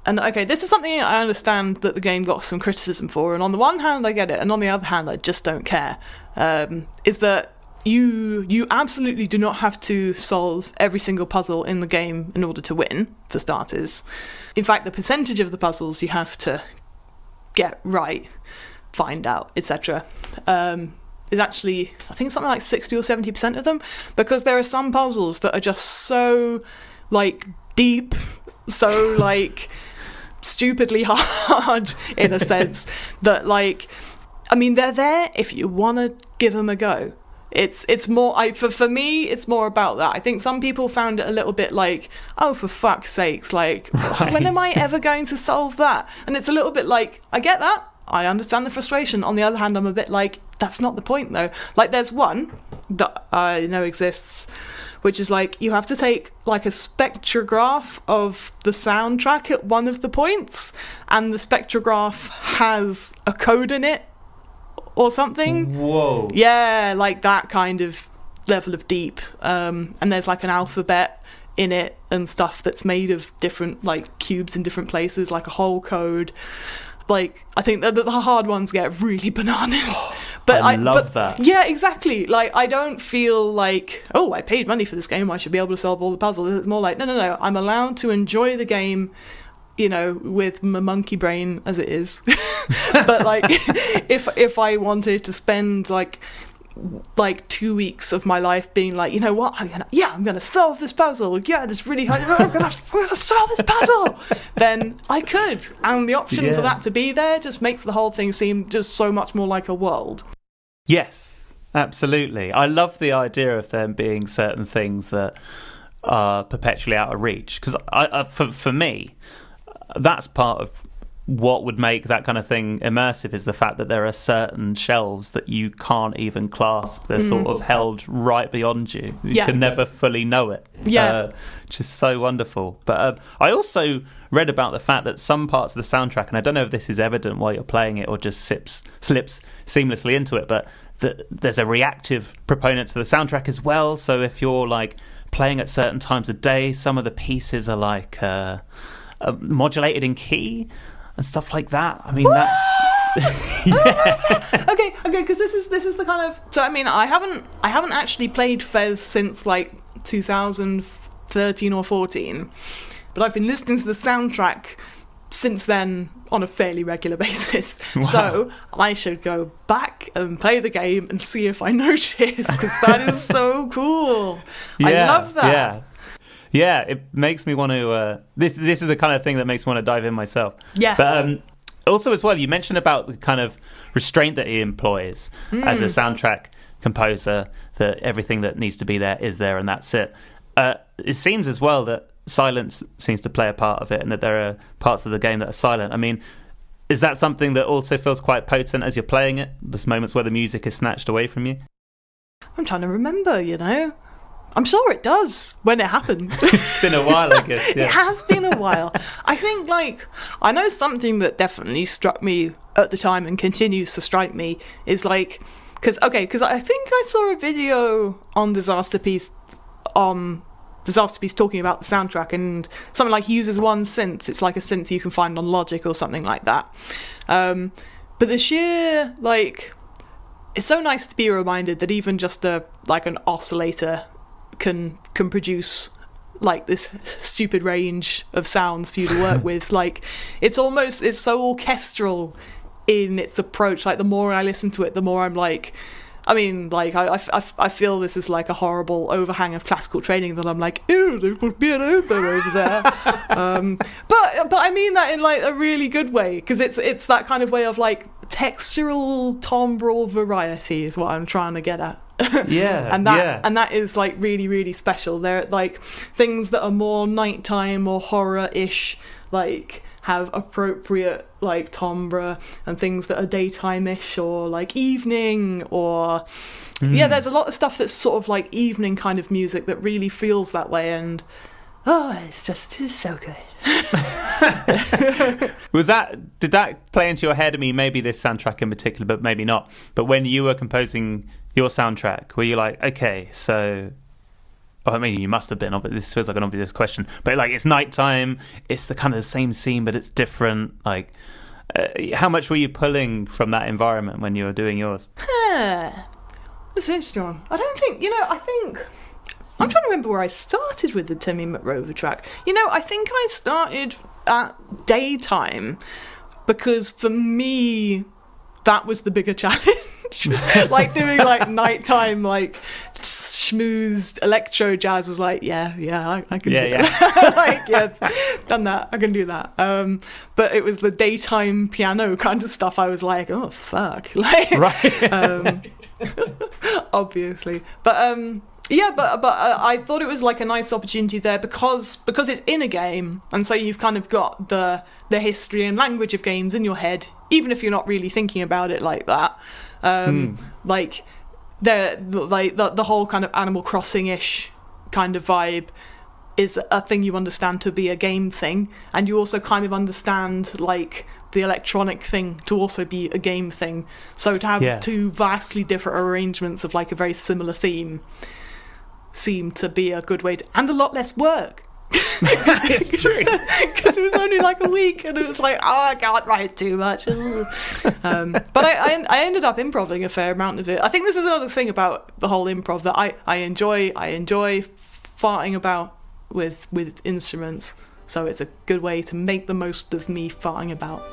and okay, this is something I understand that the game got some criticism for, and on the one hand I get it, and on the other hand I just don't care, is that you absolutely do not have to solve every single puzzle in the game in order to win, for starters. In fact, the percentage of the puzzles you have to get right, find out, etc., is actually, I think, something like 60 or 70% of them, because there are some puzzles that are just so, like, deep, so, like, stupidly hard, in a sense, that, like, I mean, they're there if you want to give them a go. It's more, for me, it's more about that. I think some people found it a little bit like, oh, for fuck's sakes, like, right, when am I ever going to solve that? And it's a little bit like, I get that, I understand the frustration. On the other hand, I'm a bit like, that's not the point, though. Like, there's one that I know exists, which is like, you have to take like a spectrograph of the soundtrack at one of the points, and the spectrograph has a code in it or something. Whoa. Yeah, like that kind of level of deep. And there's like an alphabet in it and stuff that's made of different like cubes in different places, like a whole code. Like, I think that the hard ones get really bananas. But I love that. Yeah, exactly. Like, I don't feel like, oh, I paid money for this game, I should be able to solve all the puzzles. It's more like, no, I'm allowed to enjoy the game, you know, with my monkey brain as it is. But like, if I wanted to spend like 2 weeks of my life being like, you know what, I'm gonna solve this puzzle. Yeah, this really hard. We're gonna solve this puzzle. Then I could, and the option for that to be there just makes the whole thing seem just so much more like a world. Yes, absolutely. I love the idea of them being certain things that are perpetually out of reach, because for me, that's part of what would make that kind of thing immersive is the fact that there are certain shelves that you can't even clasp. They're sort of held right beyond you. You can never fully know it. Which is so wonderful. But I also read about the fact that some parts of the soundtrack, and I don't know if this is evident while you're playing it or just slips seamlessly into it, but there's a reactive proponent to the soundtrack as well. So if you're like playing at certain times of day, some of the pieces are like modulated in key and stuff like that. I mean, that's okay, because this is the kind of, so I mean, I haven't actually played Fez since like 2013 or 14, but I've been listening to the soundtrack since then on a fairly regular basis. Wow. So I should go back and play the game and see if I notice, because that is so cool. I love that. Yeah, it makes me want to. This is the kind of thing that makes me want to dive in myself. Yeah. But also as well, you mentioned about the kind of restraint that he employs as a soundtrack composer. That everything that needs to be there is there, and that's it. It seems as well that silence seems to play a part of it, and that there are parts of the game that are silent. I mean, is that something that also feels quite potent as you're playing it? There's moments where the music is snatched away from you. I'm trying to remember, I'm sure it does when it happens. It's been a while, I guess. Yeah. It has been a while. I think, I know something that definitely struck me at the time and continues to strike me is because I think I saw a video on Disaster Piece talking about the soundtrack, and something like he uses one synth. It's like a synth you can find on Logic or something like that. But the sheer, it's so nice to be reminded that even just an oscillator can produce this stupid range of sounds for you to work with. It's so orchestral in its approach. The more I listen to it, the more I'm I feel this is a horrible overhang of classical training that I'm ew, there could be an oboe over there. But I mean that in a really good way, because it's that kind of way of textural timbral variety is what I'm trying to get at. And that is really, really special. They're things that are more nighttime or horror-ish, have appropriate timbre, and things that are daytime-ish or evening, or there's a lot of stuff that's sort of evening kind of music that really feels that way, and it's so good. Did that play into your head? I mean, maybe this soundtrack in particular, but maybe not. But when you were composing your soundtrack, were you okay, so... I mean, you must have been. This feels like an obvious question, but it's nighttime. It's the kind of the same scene, but it's different. How much were you pulling from that environment when you were doing yours? That's an interesting one. I don't think. I think I'm trying to remember where I started with the Timmy McRover track. I think I started at daytime because for me that was the bigger challenge. Doing nighttime schmoozed electro jazz was I can do that. Done that, I can do that. But it was the daytime piano kind of stuff I was oh fuck, right. Obviously, but I thought it was a nice opportunity there because it's in a game, and so you've kind of got the history and language of games in your head, even if you're not really thinking about it like that. The whole kind of Animal Crossing-ish kind of vibe is a thing you understand to be a game thing, and you also kind of understand the electronic thing to also be a game thing. So to have two vastly different arrangements of a very similar theme seemed to be a good way to, and a lot less work. It's true, because it was only a week, and it was I can't write too much. But I ended up improvising a fair amount of it. I think this is another thing about the whole improv that I enjoy farting about with instruments, so it's a good way to make the most of me farting about.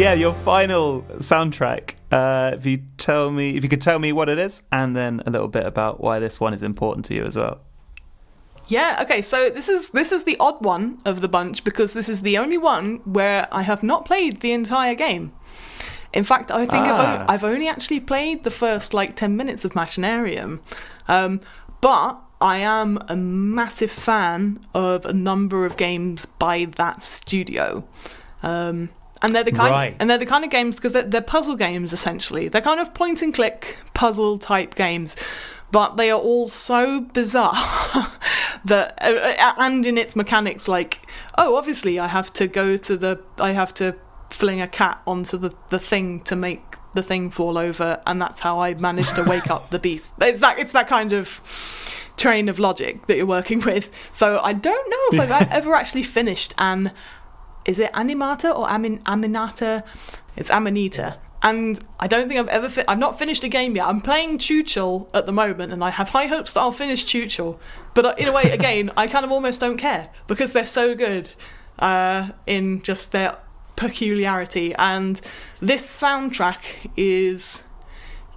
yeah, your final soundtrack. If you could tell me what it is, and then a little bit about why this one is important to you as well. Yeah, okay, so this is the odd one of the bunch, because this is the only one where I have not played the entire game. In fact, I think I've only actually played the first 10 minutes of Machinarium. But I am a massive fan of a number of games by that studio. And they're the kind of games, because they're puzzle games essentially. They're kind of point and click puzzle type games. But they are all so bizarre that, and in its mechanics, obviously I have to fling a cat onto the thing to make the thing fall over, and that's how I managed to wake up the beast. It's that kind of train of logic that you're working with. So I don't know if I've ever actually finished is it Animata or Aminata? It's Amanita. And I don't think I've not finished a game yet. I'm playing Chuchel at the moment, and I have high hopes that I'll finish Chuchel. But in a way, again, I kind of almost don't care, because they're so good in just their peculiarity. And this soundtrack is,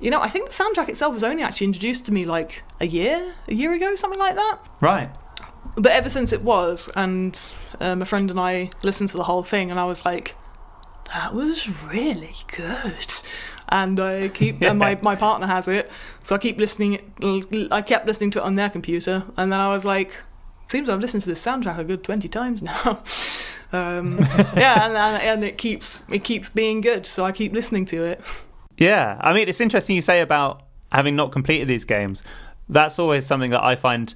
I think the soundtrack itself was only actually introduced to me a year ago, something like that. Right. But ever since it was, and my friend and I listened to the whole thing, and I was like, that was really good. And I keep, and my partner has it, so I kept listening to it on their computer, and then I was like, seems I've listened to this soundtrack a good 20 times now. And it keeps being good, so I keep listening to it. Yeah, I mean, it's interesting you say about having not completed these games. That's always something that I find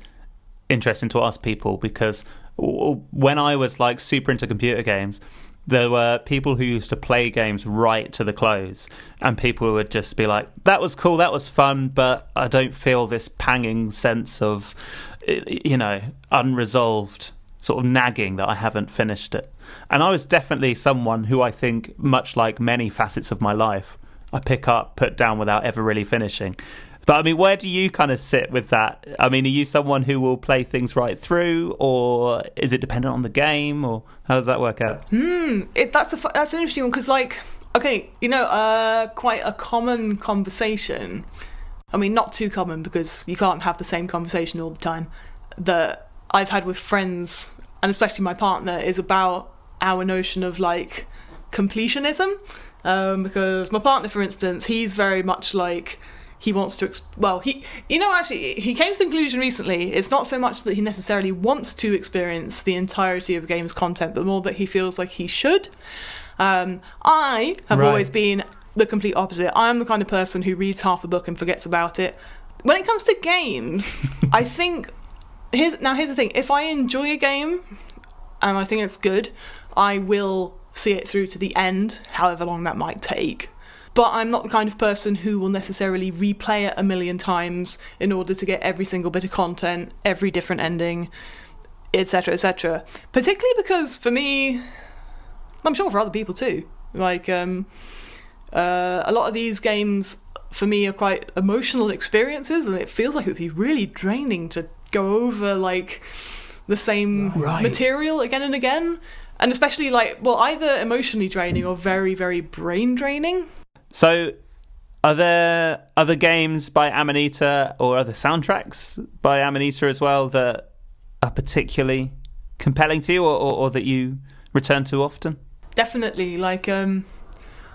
interesting to ask people, because when I was super into computer games, there were people who used to play games right to the close, and people would just be like, that was cool, that was fun, but I don't feel this panging sense of, unresolved sort of nagging that I haven't finished it. And I was definitely someone who, I think, much like many facets of my life, I pick up, put down without ever really finishing. But I mean, where do you kind of sit with that? I mean, are you someone who will play things right through, or is it dependent on the game, or how does that work out? That's an interesting one, because quite a common conversation. I mean, not too common, because you can't have the same conversation all the time, that I've had with friends, and especially my partner, is about our notion of completionism. Because my partner, for instance, he's very much he wants to, he came to the conclusion recently, it's not so much that he necessarily wants to experience the entirety of a game's content, but more that he feels like he should. I have always been the complete opposite. I'm the kind of person who reads half the book and forgets about it. When it comes to games, I think, here's the thing, if I enjoy a game, and I think it's good, I will see it through to the end, however long that might take. But I'm not the kind of person who will necessarily replay it a million times in order to get every single bit of content, every different ending, etc., etc. Particularly because, for me, I'm sure for other people too, a lot of these games, for me, are quite emotional experiences, and it feels like it would be really draining to go over, the same material again and again. And especially, either emotionally draining or very, very brain draining. So, are there other games by Amanita or other soundtracks by Amanita as well that are particularly compelling to you, or that you return to often? Definitely. I don't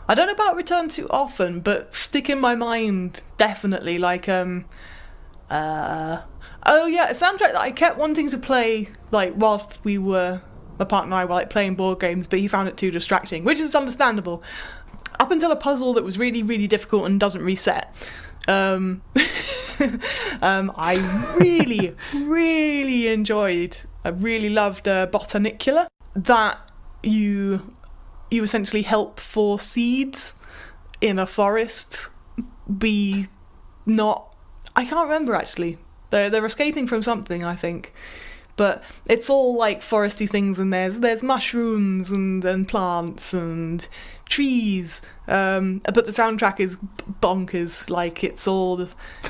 know about return to often, but stick in my mind, definitely. A soundtrack that I kept wanting to play, whilst my partner and I were playing board games, but he found it too distracting, which is understandable. Up until a puzzle that was really, really difficult and doesn't reset. I really, really enjoyed. I really loved Botanicula. That you essentially help 4 seeds in a forest be not. I can't remember actually. They're escaping from something, I think. But it's all foresty things, and there's mushrooms and plants and trees. But the soundtrack is bonkers.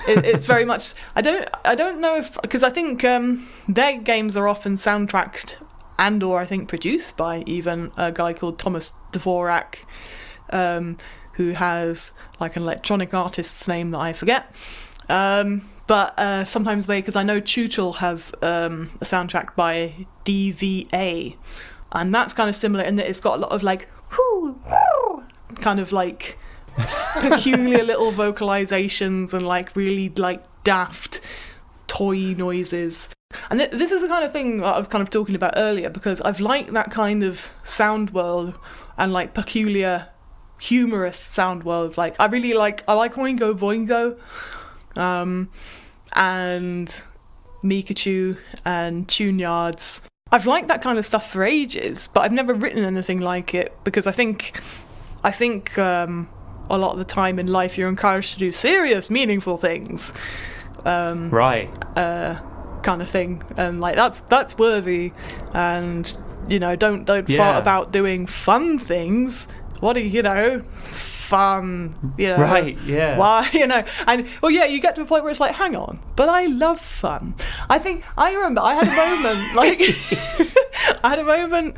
It's very much. I don't know if, because I think their games are often soundtracked and/or I think produced by even a guy called Thomas Dvorak. who has like an electronic artist's name that I forget. But sometimes because I know Tuchel has a soundtrack by DVA, and that's kind of similar in that it's got a lot of like whoo, whoo, kind of like peculiar little vocalizations and like really like daft toy noises. And this is the kind of thing that I was kind of talking about earlier, because I've liked that kind of sound world and like peculiar humorous sound world. Like I like Oingo Boingo, and Mikachu and Tuneyards. I've liked that kind of stuff for ages, but I've never written anything like it, because I think a lot of the time in life you're encouraged to do serious, meaningful things. Right. Kind of thing, and like that's worthy, and don't fart about doing fun things. What are fun, right, yeah, why, and you get to a point where it's like, hang on, but I love fun. I remember I had a moment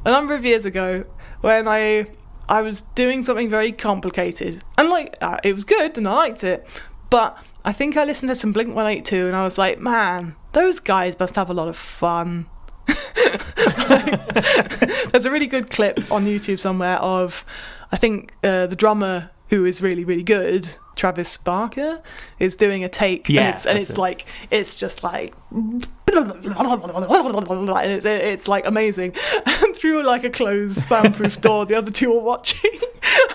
a number of years ago when I was doing something very complicated, and like it was good and I liked it, but I think I listened to some Blink-182 and I was like, man, those guys must have a lot of fun. There's a really good clip on YouTube somewhere of, I think the drummer, who is really, really good, Travis Barker, is doing a take, and it's just like it's like amazing. And through like a closed soundproof door, the other two are watching,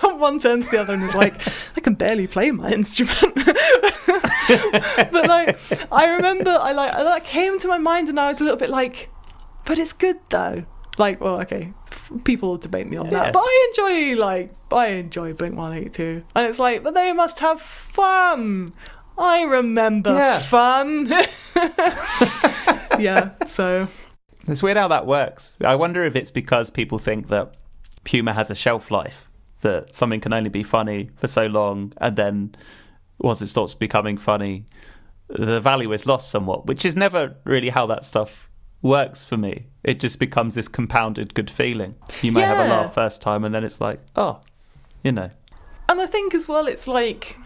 and one turns to the other and is like, I can barely play my instrument. But like I remember that came to my mind, and I was a little bit like, but it's good though. Like, well, okay, people will debate me on that, but I enjoy Blink-182, and it's like, but they must have fun. I remember fun. So it's weird how that works. I wonder if it's because people think that humour has a shelf life, that something can only be funny for so long, and then once it stops becoming funny, the value is lost somewhat, which is never really how that stuff works for me. It just becomes this compounded good feeling. You may have a laugh first time, and then it's like, And I think as well, it's like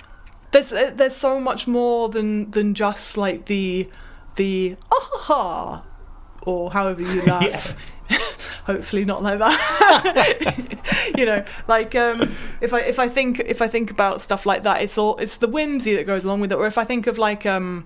there's so much more than just like the aha, or however you laugh. Hopefully not like that. Like if I think about stuff like that, it's the whimsy that goes along with it. Or if I think of like Eddie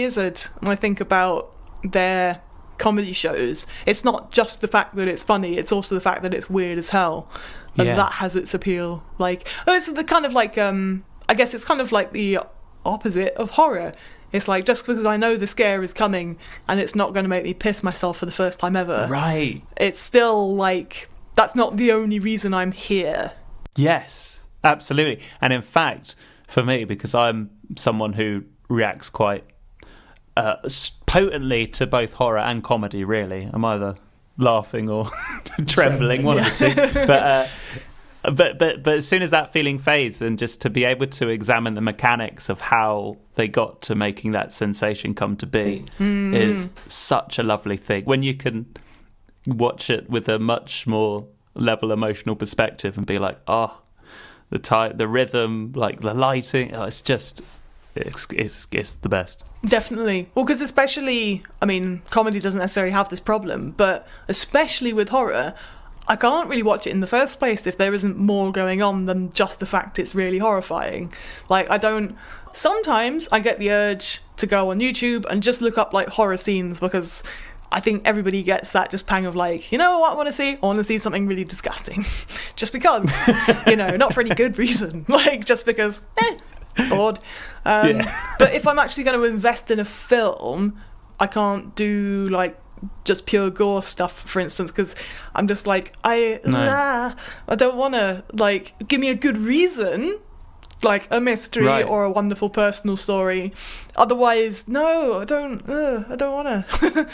Izzard, and I think about their comedy shows, it's not just the fact that it's funny, it's also the fact that it's weird as hell, and that has its appeal. Like it's the kind of like I guess it's kind of like the opposite of horror. It's like, just because I know the scare is coming and it's not going to make me piss myself for the first time ever, right, it's still like, that's not the only reason I'm here. Yes, absolutely. And in fact, for me, because I'm someone who reacts quite potently to both horror and comedy, really, I'm either laughing or trembling, one of the two. But as soon as that feeling fades, and just to be able to examine the mechanics of how they got to making that sensation come to be is such a lovely thing. When you can watch it with a much more level emotional perspective and be like, the rhythm, like the lighting, it's just it's the best. Definitely. Well, because especially, I mean, comedy doesn't necessarily have this problem, but especially with horror, I can't really watch it in the first place if there isn't more going on than just the fact it's really horrifying. Like, sometimes I get the urge to go on YouTube and just look up like horror scenes, because I think everybody gets that just pang of like, you know what I want to see? I want to see something really disgusting. Just because, not for any good reason. Like, just because, bored. But if I'm actually going to invest in a film, I can't do like just pure gore stuff, for instance, because I'm just like, I don't want to, like, give me a good reason, like a mystery or a wonderful personal story. Otherwise, no, I don't want to.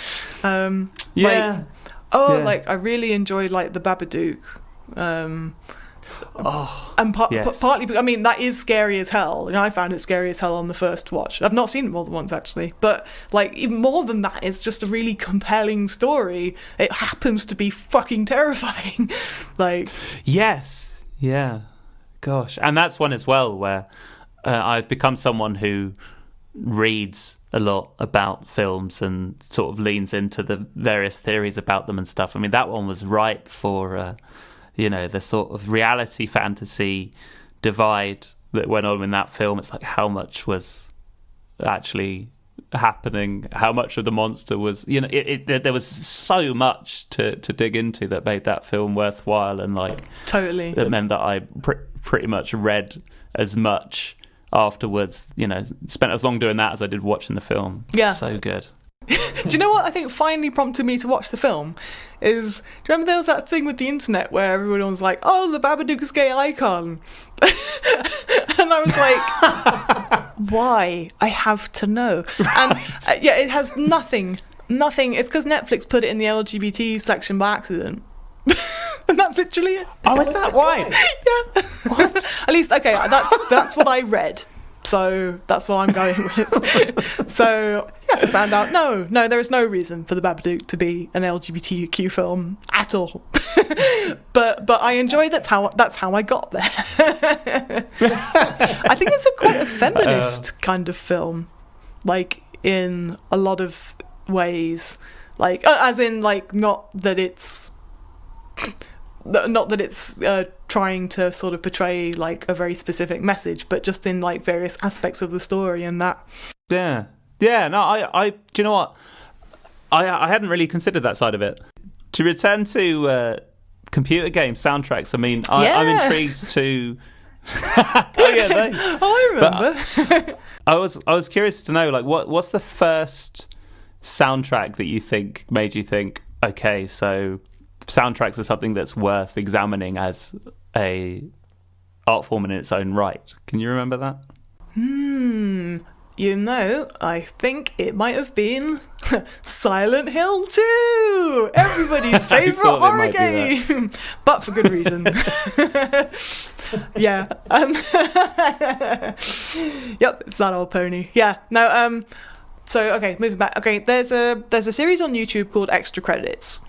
Like I really enjoyed like the Babadook. And yes. partly, I mean, that is scary as hell. And I found it scary as hell on the first watch. I've not seen it more than once, actually. But, like, even more than that, it's just a really compelling story. It happens to be fucking terrifying. Like... Yes. Yeah. Gosh. And that's one as well where I've become someone who reads a lot about films and sort of leans into the various theories about them and stuff. I mean, that one was ripe for, the sort of reality fantasy divide that went on in that film. It's like how much was actually happening, how much of the monster was, there was so much to dig into that made that film worthwhile, and like totally it meant that I pretty much read as much afterwards, spent as long doing that as I did watching the film. Yeah. So good. Do you know what I think finally prompted me to watch the film? Do you remember there was that thing with the internet where everyone was like, oh, the Babadook's gay icon? And I was like, why? I have to know. And it has nothing. It's because Netflix put it in the LGBT section by accident. And that's literally it. Oh, is that why? Yeah. What? At least, okay, that's what I read. So that's what I'm going with. So, I found out, no, there is no reason for the Babadook to be an LGBTQ film at all. but I enjoy that's how I got there. I think it's quite a feminist kind of film, like in a lot of ways, like as in like not that it's trying to sort of portray like a very specific message, but just in like various aspects of the story and that. Yeah. No, I do you know what? I hadn't really considered that side of it. To return to computer game soundtracks, I mean, I'm intrigued to. Oh yeah, I remember. But I was curious to know, like, what's the first soundtrack that you think made you think, okay, so soundtracks are something that's worth examining as a art form in its own right. Can you remember that? I think it might have been Silent Hill 2, everybody's favourite horror game, but for good reason. Yeah. Yep, it's that old pony. Yeah. No. So okay, moving back. Okay, there's a series on YouTube called Extra Credits,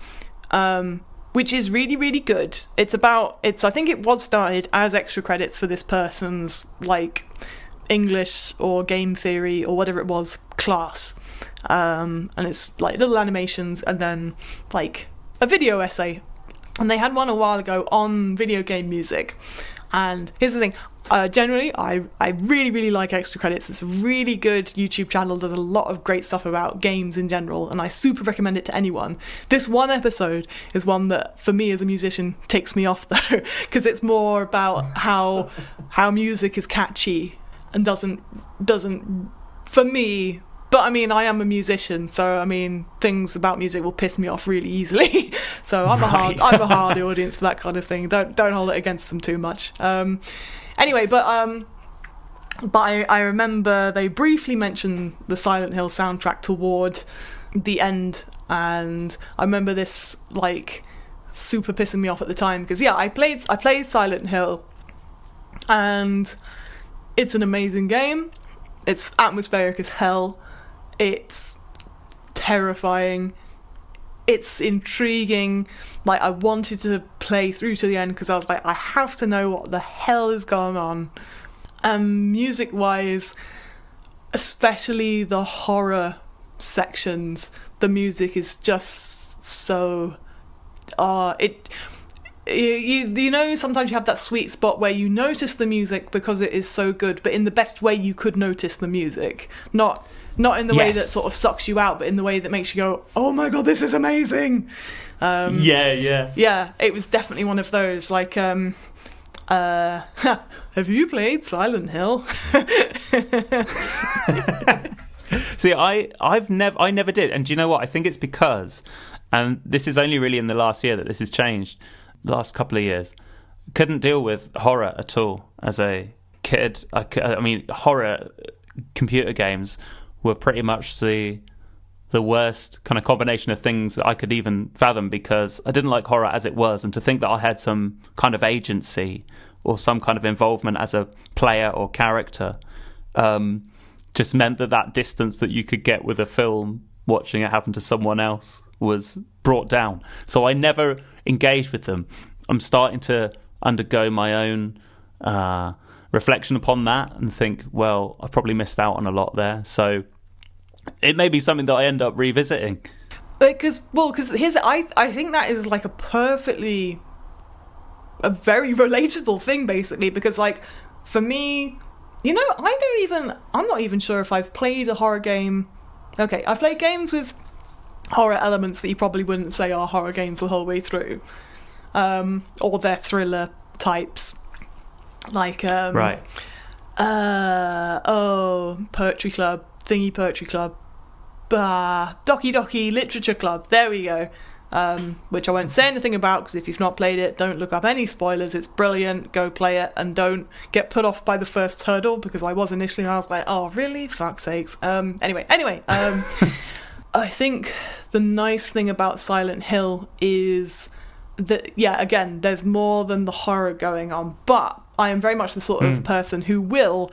which is really, really good. I think it was started as extra credits for this person's like English or game theory or whatever it was class, and it's like little animations and then like a video essay. And they had one a while ago on video game music. And here's the thing, generally I really, really like Extra Credits. It's a really good YouTube channel, does a lot of great stuff about games in general, and I super recommend it to anyone. This one episode is one that for me as a musician takes me off though, because it's more about how music is catchy and doesn't for me. But I mean, I am a musician, so I mean, things about music will piss me off really easily. So I'm a hard audience for that kind of thing. Don't hold it against them too much. Anyway, but I remember they briefly mentioned the Silent Hill soundtrack toward the end, and I remember this like super pissing me off at the time because I played Silent Hill, and it's an amazing game. It's atmospheric as hell. It's terrifying. It's intriguing. Like, I wanted to play through to the end because I was like, I have to know what the hell is going on. Music-wise, especially the horror sections, the music is just so... You know, sometimes you have that sweet spot where you notice the music because it is so good, but in the best way you could notice the music. Not in the way that sort of sucks you out, but in the way that makes you go, oh my god, this is amazing. Yeah, it was definitely one of those. Like, have you played Silent Hill? See, I never did, and do you know what? I think it's because, and this is only really in the last year that this has changed. The last couple of years, couldn't deal with horror at all as a kid. I mean, horror computer games were pretty much the the worst kind of combination of things that I could even fathom, because I didn't like horror as it was, and to think that I had some kind of agency or some kind of involvement as a player or character just meant that distance that you could get with a film watching it happen to someone else was brought down. So I never engaged with them. I'm starting to undergo my own reflection upon that and think, well, I've probably missed out on a lot there. So it may be something that I end up revisiting. Because here's, I think that is like a very relatable thing, basically, because like for me, you know, I'm not even sure if I've played a horror game. Okay, I've played games with horror elements that you probably wouldn't say are horror games the whole way through, or they're thriller types, like Poetry Club, Thingy Poetry Club, Doki Doki Literature Club, there we go, which I won't say anything about, because if you've not played it, don't look up any spoilers. It's brilliant, go play it, and don't get put off by the first hurdle, because I was initially, and I was like, oh really, fuck's sakes. Anyway, I think the nice thing about Silent Hill is that, yeah, again, there's more than the horror going on, but I am very much the sort of person who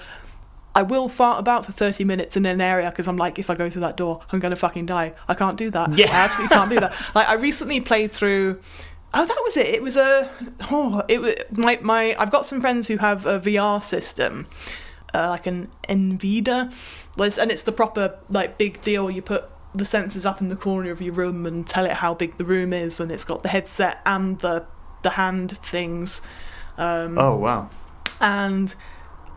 I will fart about for 30 minutes in an area, because I'm like, if I go through that door, I'm going to fucking die. I can't do that. Yeah. I absolutely can't do that. Like, I recently played through... Oh, that was it. It was I've got some friends who have a VR system, like an NVIDIA, and it's the proper, like, big deal. You put the sensors up in the corner of your room and tell it how big the room is, and it's got the headset and the hand things. Oh, wow. And...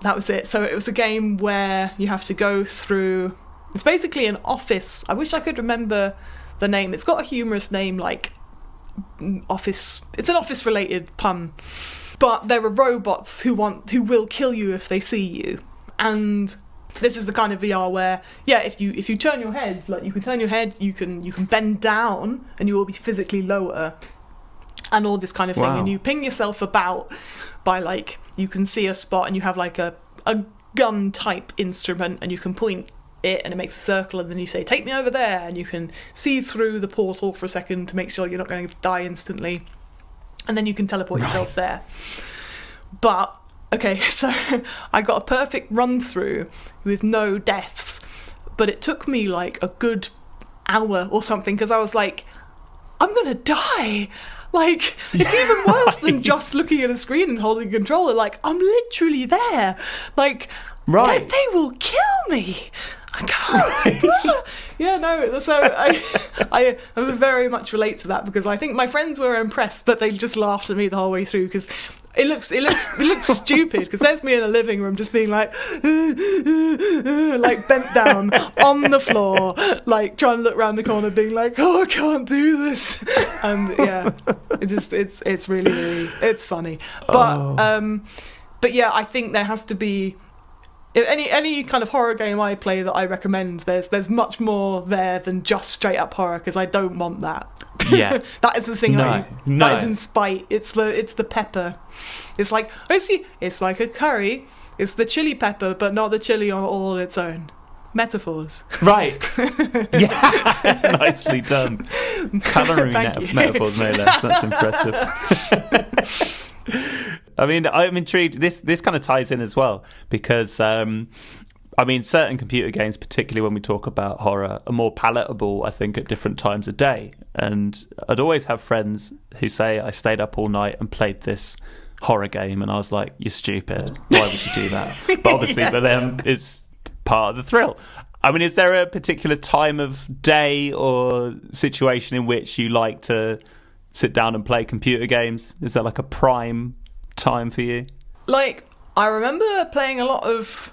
that was it. So it was a game where you have to go through... It's basically an office. I wish I could remember the name. It's got a humorous name, like office... It's an office-related pun. But there are robots who will kill you if they see you. And this is the kind of VR where, yeah, if you turn your head, like you can turn your head, you can bend down, and you will be physically lower, and all this kind of thing. Wow. And you ping yourself about by, like, you can see a spot and you have like a gun type instrument, and you can point it and it makes a circle, and then you say, take me over there, and you can see through the portal for a second to make sure you're not going to die instantly, and then you can teleport yourself there. But okay, so I got a perfect run through with no deaths, but it took me like a good hour or something, because I was like, I'm gonna die. Like, it's even worse than just looking at a screen and holding a controller. Like, I'm literally there. Like, right. They will kill me. I can't. Right. Yeah, no. So I very much relate to that, because I think my friends were impressed, but they just laughed at me the whole way through, because it looks stupid, because there's me in a living room just being like bent down on the floor, like trying to look around the corner, being like, oh, I can't do this. And yeah, it's really it's funny. But yeah, I think there has to be any kind of horror game I play that I recommend. There's much more there than just straight up horror, because I don't want that. Yeah. That is the thing. No. That is in spite. It's the pepper. It's like, it's like a curry. It's the chili pepper, but not the chili all on its own. Metaphors. Right. Yeah. Nicely done. Culinary metaphors, no less. That's impressive. I mean, I'm intrigued. This kind of ties in as well, because I mean, certain computer games, particularly when we talk about horror, are more palatable, I think, at different times of day. And I'd always have friends who say, I stayed up all night and played this horror game, and I was like, you're stupid. Why would you do that? But obviously for them, it's part of the thrill. I mean, is there a particular time of day or situation in which you like to sit down and play computer games? Is there like a prime time for you? Like, I remember playing a lot of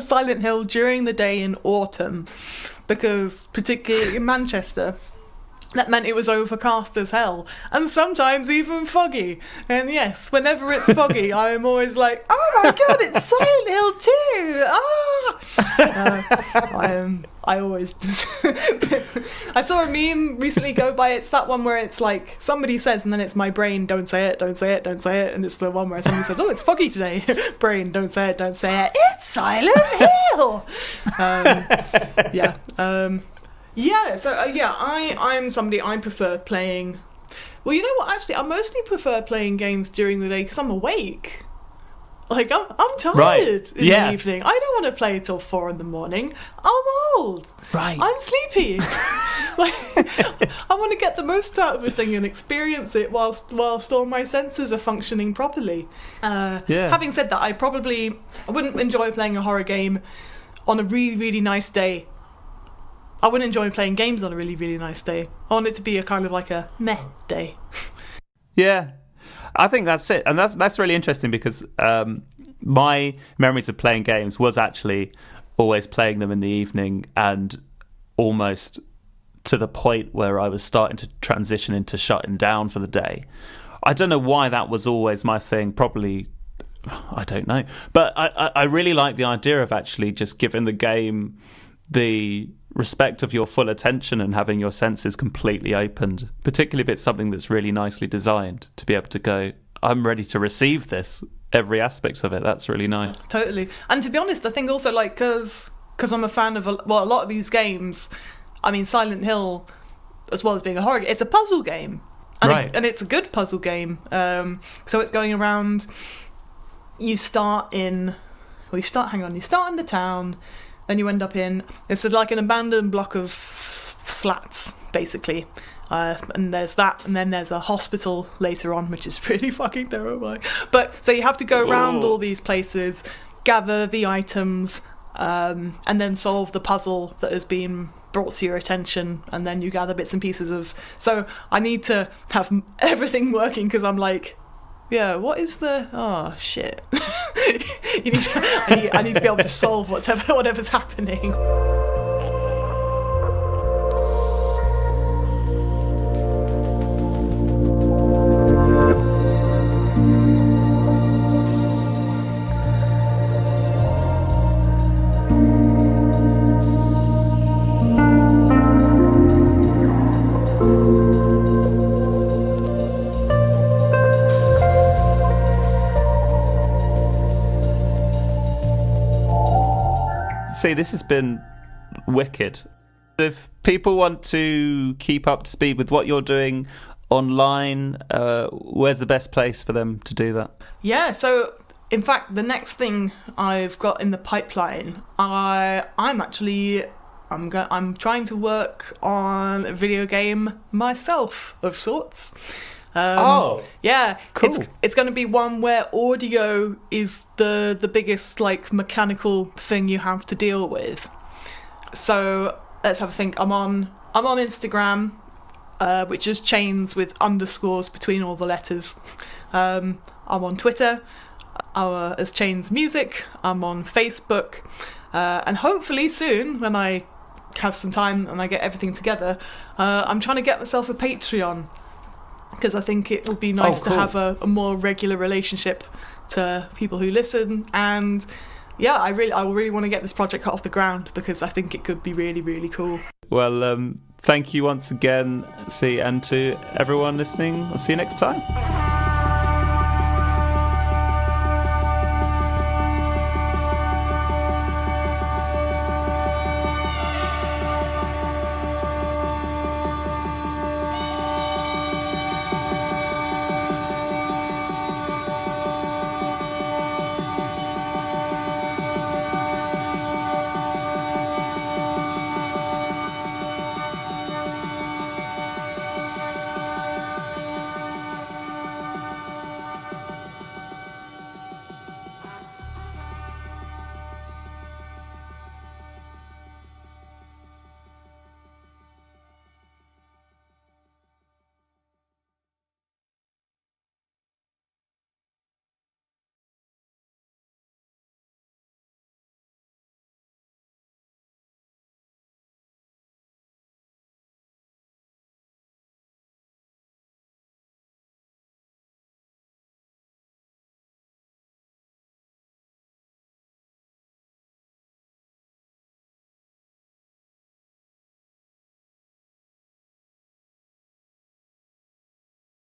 Silent Hill during the day in autumn, because particularly in Manchester, That meant it was overcast as hell, and sometimes even foggy. And yes, whenever it's foggy, I am always like, "Oh my god, it's Silent Hill 2! Ah!" I always. I saw a meme recently go by. It's that one where it's like somebody says, and then it's my brain. Don't say it. Don't say it. Don't say it. And it's the one where somebody says, "Oh, it's foggy today." Brain. Don't say it. Don't say it. It's Silent Hill. Yeah. Yeah, so I'm somebody, I prefer playing. Well, you know what? Actually, I mostly prefer playing games during the day because I'm awake. Like I'm tired in the evening. I don't want to play till 4 a.m. I'm old. Right. I'm sleepy. I want to get the most out of a thing and experience it whilst all my senses are functioning properly. Having said that, I wouldn't enjoy playing a horror game on a really, really nice day. I wouldn't enjoy playing games on a really, really nice day. I want it to be a kind of like a meh day. Yeah, I think that's it. And that's really interesting because my memories of playing games was actually always playing them in the evening, and almost to the point where I was starting to transition into shutting down for the day. I don't know why that was always my thing. Probably, I don't know. But I really like the idea of actually just giving the game the respect of your full attention and having your senses completely opened, particularly if it's something that's really nicely designed, to be able to go, I'm ready to receive this, every aspect of it. That's really nice. Totally. And to be honest, I think also like because I'm a fan of a lot of these games. I mean, Silent Hill, as well as being a horror game, it's a puzzle game, and it's a good puzzle game. So it's going around. You start in the town. Then you end up it's like an abandoned block of flats, basically. And there's that, and then there's a hospital later on, which is really fucking terrifying. But so you have to go around all these places, gather the items, and then solve the puzzle that has been brought to your attention, and then you gather bits and pieces of. So I need to have everything working because I'm like, yeah, what is the... Oh, shit. I need to be able to solve whatever's happening. See, this has been wicked. If people want to keep up to speed with what you're doing online, where's the best place for them to do that? Yeah, so in fact, the next thing I've got in the pipeline, I'm trying to work on a video game myself of sorts. Yeah, cool. It's going to be one where audio is the biggest like mechanical thing you have to deal with. So let's have a think. I'm on Instagram, which is chains with underscores between all the letters. I'm on Twitter, as Chains Music. I'm on Facebook, and hopefully soon, when I have some time and I get everything together, I'm trying to get myself a Patreon. Because I think it will be nice to have a more regular relationship to people who listen. And yeah, I really want to get this project off the ground because I think it could be really, really cool. Well, thank you once again, and to everyone listening. I'll see you next time.